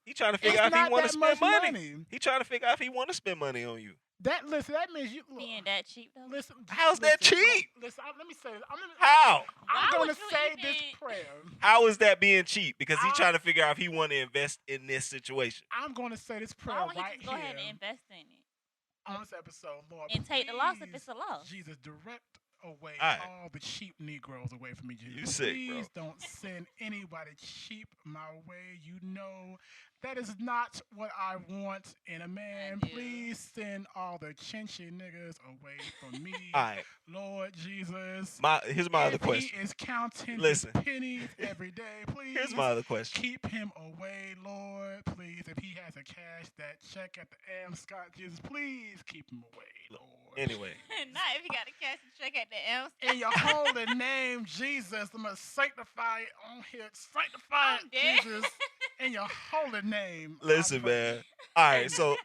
he trying to It's figure out if not he want that to much spend money. money. He trying to figure out if he want to spend money on you. That means you. Being that cheap though. Listen. How's that listen, cheap? Listen. Let me say this. How? I'm Why going would to you say this even- prayer. How is that being cheap? Because he I- trying to figure out if he want to invest in this situation. I'm going to say this prayer Why would he right just go ahead here and invest in it on this episode, Lord. and take the loss if please, it's a loss? Jesus, direct away All right. all the cheap Negroes away from me, Jesus. You sick, bro. Please don't send anybody cheap my way. You know that is not what I want in a man. I do. Please send all the chinchy niggas away from me, All right. Lord Jesus. Here's my other If question. he is counting Listen. his pennies every day, please. Here's my other question. Keep him away, Lord. Please, if he has to cash that check at the M. Scott, Jesus, please keep him away, Lord. Anyway, Not if you got to cash the check at the M. In your holy name, Jesus, I'm going to sanctify it on here. Sanctify I'm it, dead. Jesus. In your holy name. I listen, pray. man. All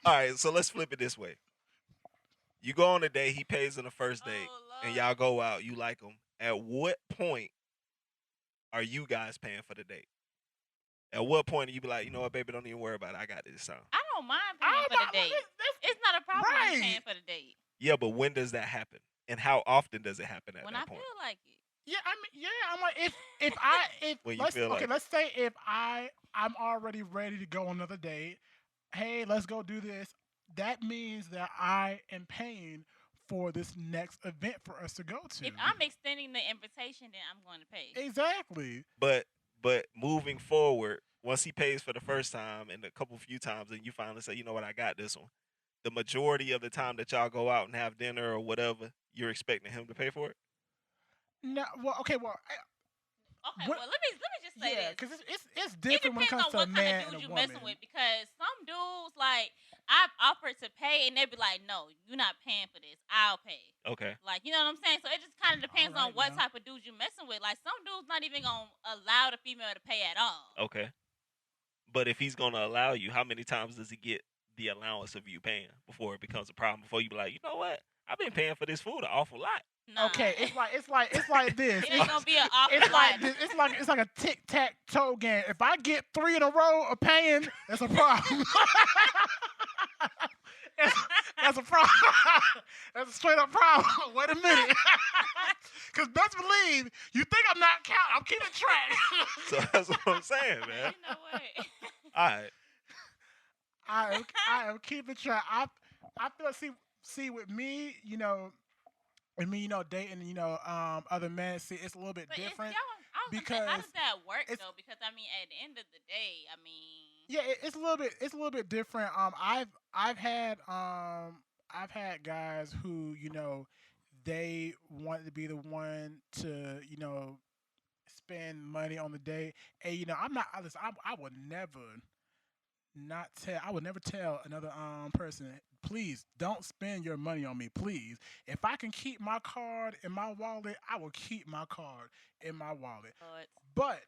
right, so let's flip it this way. You go on a date, he pays on the first date, Oh, and Lord. y'all go out, you like him. At what point are you guys paying for the date? At what point do you be like, you know what, baby, don't even worry about it. I got this time. I don't mind I'm paying for not- the date. this- It's not a problem Right. with paying for the date Yeah, but when does that happen? And how often does it happen at when that I point? feel like it. Yeah, I mean, yeah, I'm like, if When you let's, feel okay, like- let's say if I'm already ready to go on another date. Hey, let's go do this. That means that I am paying for this next event for us to go to. If I'm extending the invitation, then I'm going to pay. Exactly. But moving forward, once he pays for the first time and a few times, and you finally say, you know what, I got this one. The majority of the time that y'all go out and have dinner or whatever, you're expecting him to pay for it. No, well, okay, well, Okay, What- well, let me just say yeah, this. because it's It different when it depends comes on to a what kind man of and dudes a you woman. messing with because some dudes like I've offered to pay and they be like, no, you're not paying for this. I'll pay. Okay. Like, you know what I'm saying? So it just kind of depends on Alright what now. type of dudes you messing with. Like some dudes not even gonna allow the female to pay at all. Okay. But if he's gonna allow you, how many times does he get the allowance of you paying before it becomes a problem? Before you be like, you know what, I've been paying for this food an awful lot. Nah. Okay, it's like this. It ain't gonna be an awful It's lot. like this. It's like a tic-tac-toe game. If I get 3 in a row of paying, that's a problem. that's a problem. That's a straight up problem. Wait a minute. Because best believe you think I'm not counting. I'm keeping track. So that's what I'm saying, man. You know what? All right. I am keeping track. I feel see with me, dating, other men, see, it's a little bit But different. how because does that work it's- though? Because I mean, at the end of the day, I mean, Yeah, it's a little bit different. I've had guys who, they wanted to be the one to, spend money on the date. And, I'm not, listen, I would never I would never tell another person, please don't spend your money on me, please. If I can keep my card in my wallet, I will keep my card in my wallet. But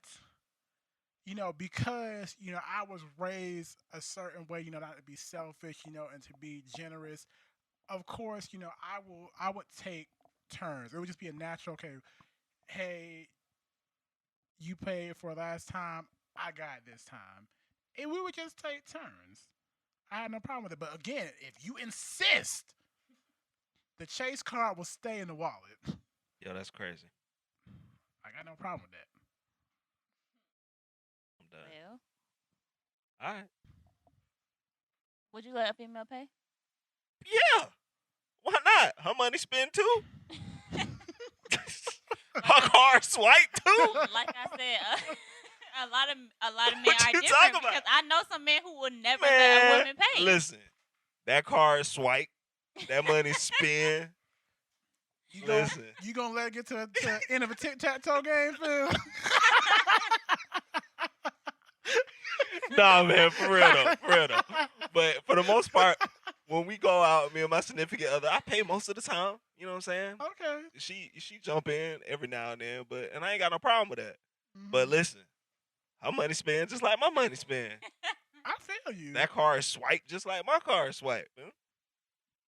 because I was raised a certain way, not to be selfish, and to be generous. Of course, I would take turns. It would just be a natural. Okay, hey, you paid for last time. I got this time, and we would just take turns. I had no problem with it. But again, if you insist, the Chase card will stay in the wallet. Yo, that's crazy. I got no problem with that. I'm done. well, All right. would you let a female pay? Yeah. Why not? Her money spent too. Her car swiped too. Like I said, a lot of men What are you different talking about? because I know some men who would never let a Man, woman pay. listen. That car is swipe. That money spent. Listen. You gonna let it get to the end of a tic-tac-toe game, Phil? Nah, man, for real though. But for the most part, when we go out, me and my significant other, I pay most of the time. You know what I'm saying? Okay. She jump in every now and then, and I ain't got no problem with that. Mhm. But listen, her money spent just like my money spent. I feel you. That car is swiped just like my car is swiped. Man.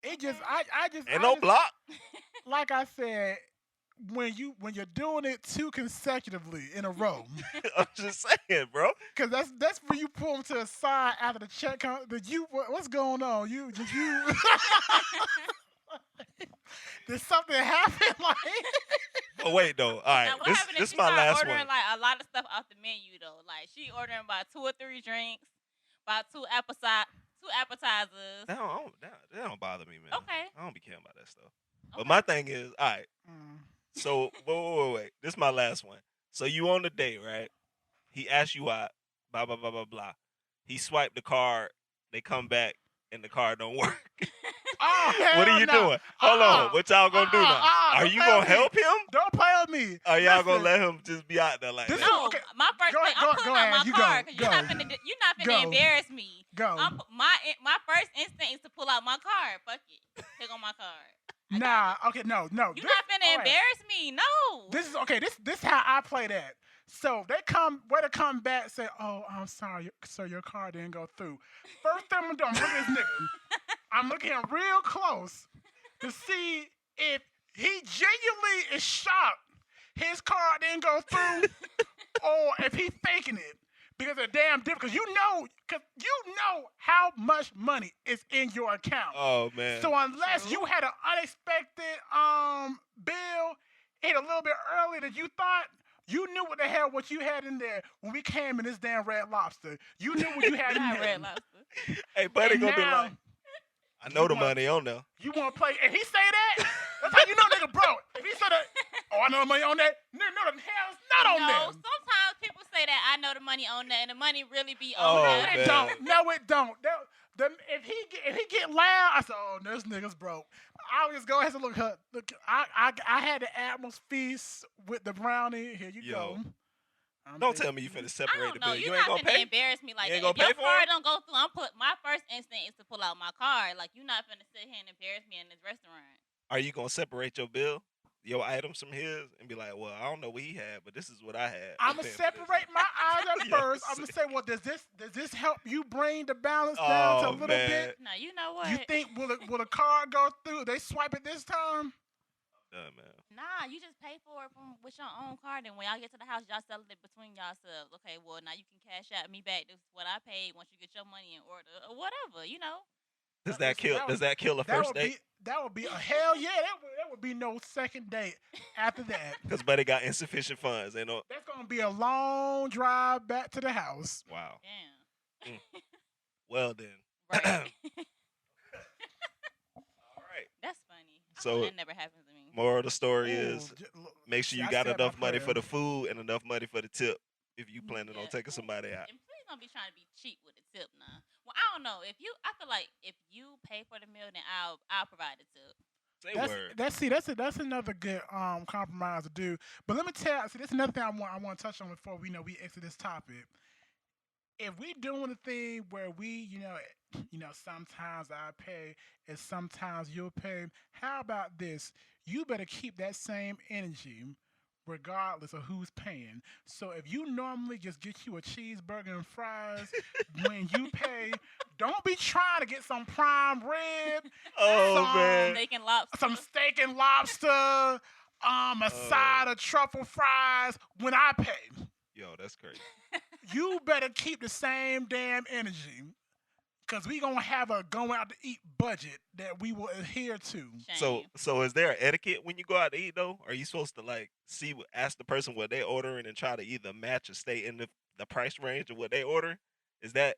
It just, I just, Ain't no block. like I said, when you're doing it 2 consecutively in a row, I'm just saying, bro. because that's when you pull them to the side after the check comes. What's going on? You did something happen? Like, Oh wait though. All right, Now, what this happened if this she my start last ordering one. like a lot of stuff off the menu though? Like she ordering about 2 or 3 drinks, about 2 appetizers. That don't bother me, man. Okay. I don't be caring about that stuff. But Okay. my thing is, all right. So wait. This is my last one. So you on the date, right? He asks you out, blah blah blah blah blah. He swiped the card. They come back and the card don't work. oh, What are hell you no. doing? Hold on. What y'all gonna do now? Are don't you play gonna with me. help him? Don't play with me. Or y'all gonna Listen, let him just be out there like This that? No, Okay. my first Go thing, ahead, I'm go pulling out ahead, my you card go, because you're not finna Go. embarrass me. Go. My first instinct is to pull out my card. Fuck it, take on my card. I got Nah, it. okay, no. You're not finna all right. embarrass me. No. This is okay. This how I play that. So they come back say, "Oh, I'm sorry, sir, your car didn't go through." First thing I'm doing, I'm looking at this nigga. I'm looking at him real close to see if he genuinely is shocked his car didn't go through, or if he faking it. Because they're damn different. Because you know how much money is in your account. Oh man. So unless True. you had an unexpected bill hit a little bit earlier than you thought, you knew what you had in there when we came in this damn Red Lobster. You knew what you had in Not there. Red Lobster. Hey, buddy, And gonna be now, like, I know the want- money on there. You want to play? And he say that? That's how you know nigga broke. If he said that, oh, I know the money on that. No, the hell's not on No, there. sometimes people say that I know the money on that, and the money really be Oh, on No, there. it man. don't. No, it don't. If he get loud, I said, "Oh, this nigga's broke." I would just go ahead and look. I had the Admiral's feast with the brownie. Here you Yo. go. Don't tell me you finna I separate don't the know. bill. You're You ain't not gonna finna pay? embarrass me like You ain't that. gonna If pay your for card it? don't go through, my first instinct is to pull out my card. Like you're not finna sit here and embarrass me in this restaurant. Are you gonna separate your bill? your items from his and be like, well, I don't know what he had, but this is what I had. I'm gonna paying for this. separate my eyes at Yeah, first. I'm see. gonna say, well, does this help you bring the balance down to a Oh little man, bit? Now you know You what? think will a card go through? They swipe it this time? done, man. Nah, you just pay for it from with your own card, and when y'all get to the house, y'all settle it between yourselves. Okay, well now you can cash out me back. This is what I paid once you get your money in order or whatever. You know. Does that Listen, kill? Does that kill a first date? that would be a hell yeah. That would be no second date after that. Because buddy got insufficient funds. They know. That's gonna be a long drive back to the house. Wow. Damn. Well then. Right. All right. That's funny. I So- hope that never happens to me. Moral of the story Ooh, is look, make sure see, you I got said my enough money for prayer. the food and enough money for the tip if you planning on Yeah. taking somebody out. And please don't be trying to be cheap with the tip now. Well, I don't know. I feel like if you pay for the meal, then I'll provide the tip. Say word. That's another good compromise to do. But let me tell you, see, that's another thing I want to touch on before we exit this topic. If we doing the thing where we sometimes I pay and sometimes you'll pay, how about this? You better keep that same energy regardless of who's paying. So if you normally just get you a cheeseburger and fries, when you pay, don't be trying to get some prime rib, Oh some- man. Steak and lobster. some steak and lobster, a side of truffle fries when I pay. Yo, that's crazy. You better keep the same damn energy. Cause we gonna have a going out to eat budget that we will adhere to. Shame. So is there etiquette when you go out to eat though? Are you supposed to like ask the person what they ordering and try to either match or stay in the price range of what they order? Is that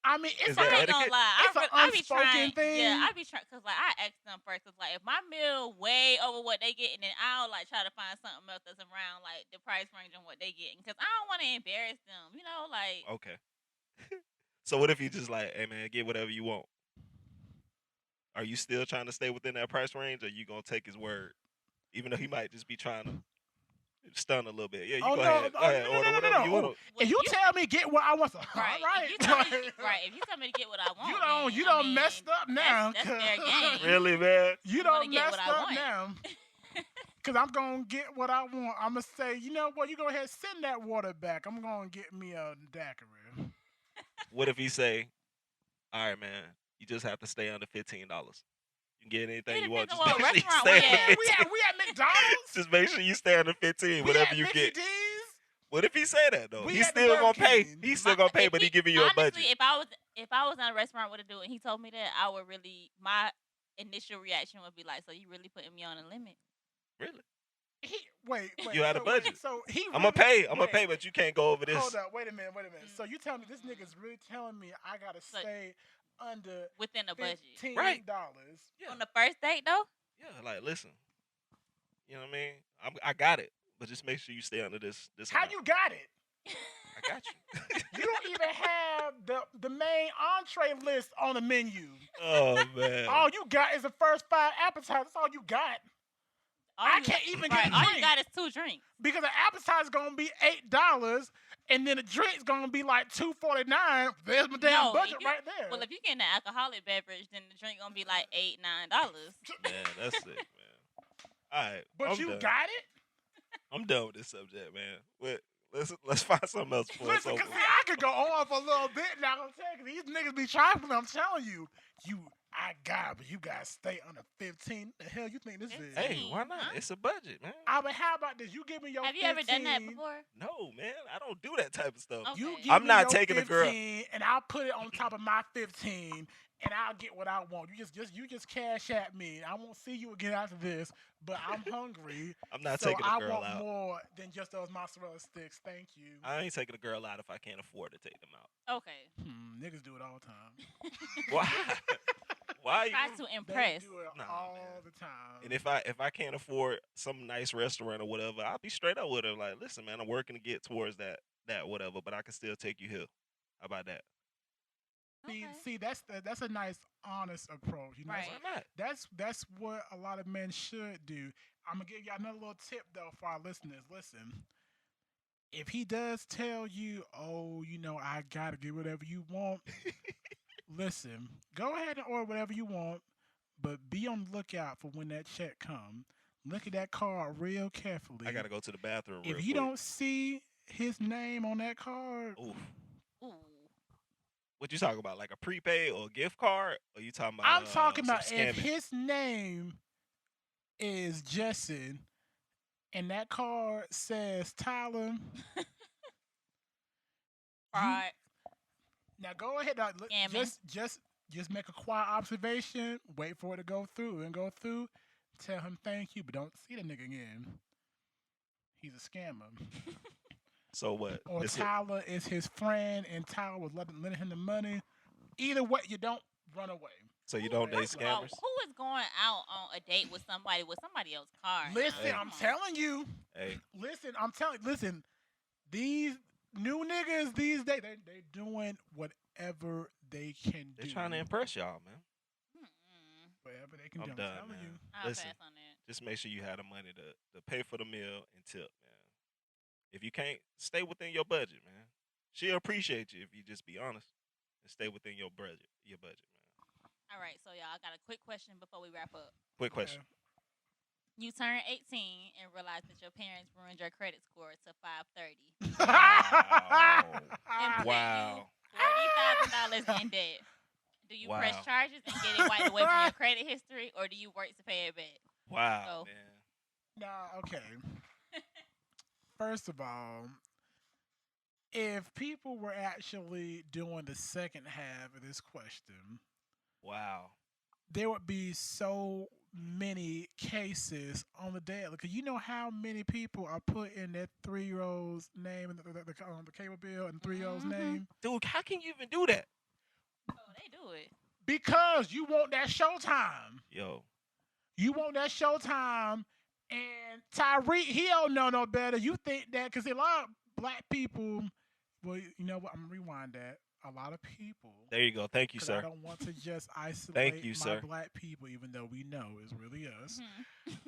I mean, Is it's that I a, ain't gonna etiquette? lie. It's an I be unspoken trying. thing. Yeah, I be trying because like I ask them first. Cause like if my meal way over what they getting, then I'll like try to find something else that's around like the price range and what they getting. Cause I don't want to embarrass them. You know, like okay? So what if you just like, hey man, get whatever you want? Are you still trying to stay within that price range, or you gonna take his word, even though he might just be trying to stun a little bit? Yeah, you Oh, go no, ahead. no, Go ahead, no, order no, no, whatever no. you want. well, if you tell me get what I want, right. all right, If you tell me, right. If you tell me to get what I want, then, you I don't mean, messed up now. That's their 'cause- game. Really, man? You I'm gonna don't get messed what I up want. now. Cause I'm gonna get what I want. I'm gonna say, you know what? You go ahead and send that water back. I'm gonna get me a daiquiri. What if he say, all right, man, you just have to stay under $15. You can get anything It you want. depends Just on make what sure you restaurant stay we under at. 15. We at McDonald's. Just make sure you stay under 15. We Whatever at you Mickey get. D's. What if he say that though? We He's at the still gonna Burger pay. King. He's still gonna pay, but he giving you a honestly, budget. if I was in a restaurant with a dude and he told me that, I would really my initial reaction would be like, so you really putting me on a limit? Really? Wait. You had a so, budget. So he. I'm gonna pay. I'm gonna wait. pay, but you can't go over this. Hold up. Wait a minute. So you tell me this nigga's really telling me I gotta So- stay under Within a budget. $15. Right. Yeah. On the first date though? Yeah, like listen. You know what I mean? I got it, but just make sure you stay under this. How amount. you got it? I got you. You don't even have the main entree list on the menu. Oh man. All you got is the first 5 appetizers. That's all you got. I can't even get a All you drink. got is 2 drinks. Because the appetizer's gonna be $8, and then the drink's gonna be like $2.49. There's my damn No, budget if you- right there. Well, if you getting an alcoholic beverage, then the drink gonna be like $8-9. Man, that's it, man. All right. but I'm you done. got it. I'm done with this subject, man. Let's find something else for us. Listen, cause see, I could go on for a little bit now. I'm telling you, these niggas be trifling. I'm telling you, I got, but you guys stay under 15. The hell you think this is? Hey, why not? Huh? It's a budget, man. But how about this? You give me your Have you 15. ever done that before? No, man. I don't do that type of stuff. Okay. You give I'm me not your taking a girl- 15, and I'll put it on top of my 15, and I'll get what I want. You just cash at me. I won't see you again after this, but I'm hungry. I'm not so taking I a girl want out. more than just those mozzarella sticks. Thank you. I ain't taking a girl out if I can't afford to take them out. Okay. Niggas do it all the time. Why? Why? Try You? to They impress. do it Nah, all man. the time. And if I can't afford some nice restaurant or whatever, I'll be straight up with her. Like, listen, man, I'm working to get towards that whatever, but I can still take you here. How about that? Okay. See, that's a nice, honest approach. You know, Right. Why not? that's what a lot of men should do. I'm gonna give you another little tip though for our listeners. Listen, if he does tell you, "Oh, I gotta get whatever you want," listen, go ahead and order whatever you want, but be on the lookout for when that check comes. Look at that card real I carefully. gotta go to the bathroom real If you quick. don't see his name on that card, Oof. Ooh. What you talking about? Like a prepaid or a gift card? Or you talking about I'm talking some about if scamming? his name is Justin and that card says Tyler, you Fraud. now go ahead. Now, Scamming. just make a quiet observation. Wait for it to go through and go through. Tell him thank you, but don't see the nigga again. He's a scammer. So what? Or It's a, Tyler is his friend, and Tyler was lending him the money. Either way, you don't run away. so you Who, don't date first of all, scammers? who is going out on a date with somebody else's car? Listen, Hey. I'm telling you. Hey, Listen. These new niggas these days, they doing whatever they can they're do. trying to impress y'all, man. Whatever they can I'm do. I'm done, telling man. you. I'll Listen, pass on that. just make sure you have the money to pay for the meal and tip, man. If you can't, stay within your budget, man. She'll appreciate you if you just be honest and stay within your budget, man. All right, so y'all, I got a quick question before we wrap up. Quick question. You turn 18 and realize that your parents ruined your credit score to 530 Wow. and put Wow. you $40,000 in debt. Do you press Wow. charges and get it wiped away from your credit history, or do you work to pay it back? Wow, So- man. Nah, okay. First of all, if people were actually doing the second half of this question, Wow. there would be so many cases on the day because you know how many people are putting their 3-year-old's name in the cable bill and 3-year-old's Mhm. name Dude, how can you even do that? Oh, they do it. because you want that showtime. Yo. You want that showtime, and Tyreek, he don't know no better. You think that because a lot of black people, well, you know what? I'm gonna rewind that. A lot of people. There you go. Thank you, Because I sir. don't want to just isolate you, my sir. black people, even though we know it's really us.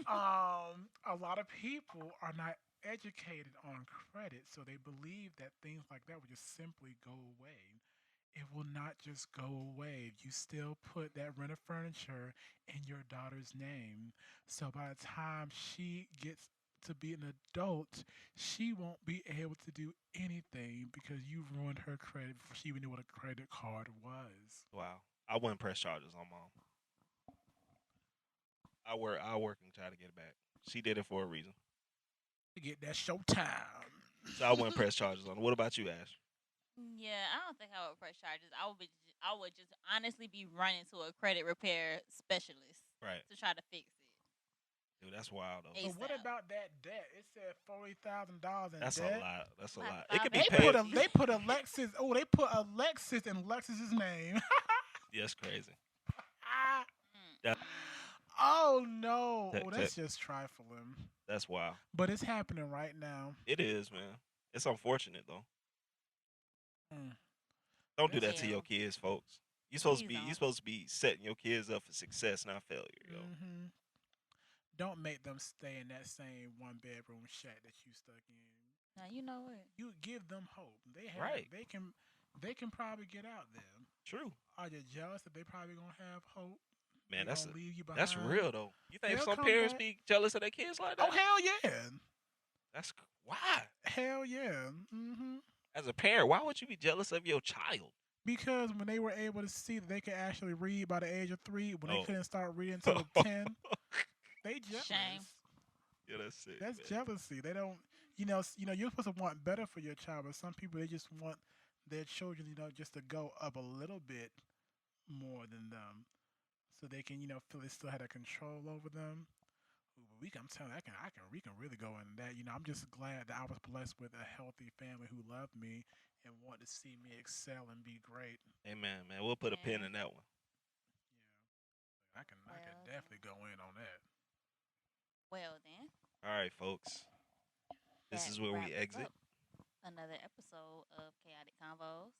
Mhm. A lot of people are not educated on credit, so they believe that things like that will just simply go away. It will not just go away. You still put that rent of furniture in your daughter's name. So by the time she gets to be an adult, she won't be able to do anything because you ruined her credit before she even knew what a credit card was. Wow. I wouldn't press charges on mom. I work and try to get it back. She did it for a reason. To get that showtime. So I wouldn't press charges on her. What about you, Ash? Yeah, I don't think I would press charges. I would just honestly be running to a credit repair specialist Right. to try to fix it. Dude, that's wild though. Hey, But what ASAP. about that debt? It said $40,000 in That's debt. a lot. That's a Like lot. It could be They paid. put Alexis. Oh, they put Alexis in Alexis's name. Yeah, that's crazy. Mm. Oh no! Te- Oh, te- that's just trifling. That's wild. But it's happening right now. It is, man. It's unfortunate though. Mm. Don't do that That's to Yeah. your kids, folks. You supposed to Please be don't. you supposed to be setting your kids up for success, not failure, yo. Hmm. Don't make them stay in that same one bedroom shack that you stuck in. Now you know what? You give them hope. They have. Right. They can probably get out there. True. Are you jealous that they probably gonna have hope? Man, They gonna leave you behind. that's real though. You think They'll some come parents back. be jealous of their kids like that? Oh hell yeah! Why? Hell yeah! Hmm. As a parent, why would you be jealous of your child? Because when they were able to see that they could actually read by the age of 3, when they Oh. couldn't start reading until 10, they jealous. Shame. Yeah, that's it. That's man. jealousy. They don't, you're supposed to want better for your child, but some people they just want their children, just to go up a little bit more than them, so they can, feel they still had a control over them. I'm telling you, we can really go into that. I'm just glad that I was blessed with a healthy family who loved me and wanted to see me excel and be great. Amen, man. We'll put a pin Yeah. in that one. Yeah, I can Well, definitely go in on that. Well then, All right, folks. This that is where we wraps exit. up another episode of Chaotic Convos.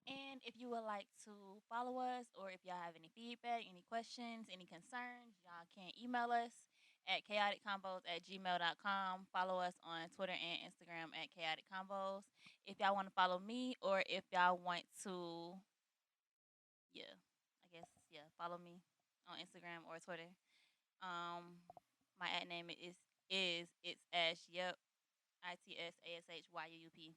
And if you would like to follow us, or if y'all have any feedback, any questions, any concerns, y'all can email us at chaoticconvos@gmail.com. Follow us on Twitter and Instagram at Chaotic Convos. If y'all want to follow me, or if y'all want to, follow me on Instagram or Twitter. My ad name is it's Ash. Yep, ITSASHYUUP.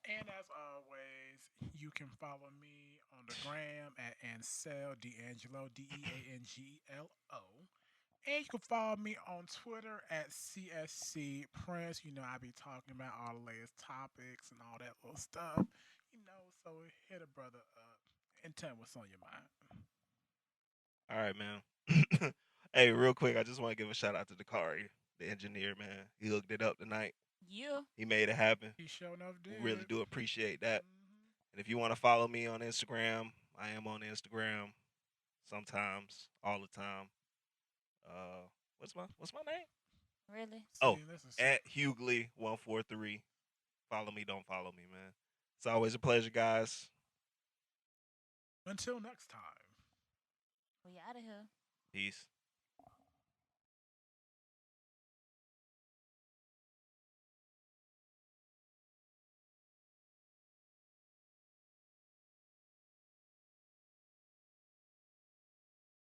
And as always, you can follow me on the gram at Ansel D'Angelo DEANGELO. And you can follow me on Twitter at CSC Prince. You know, I be talking about all the latest topics and all that little stuff. You know, so hit a brother up and tell him what's on your mind. All right, man. Hey, real quick, I just want to give a shout out to Dakari, the engineer, man. He hooked it up tonight. Yeah. He made it happen. He sure enough We really did. do appreciate that. Hmm. And if you want to follow me on Instagram, I am on Instagram sometimes, all the time. Uh, what's my name? Really? Oh, See, this is at Hughley143. Follow me, don't follow me, man. It's always a pleasure, guys. until next time. We out of here. Peace.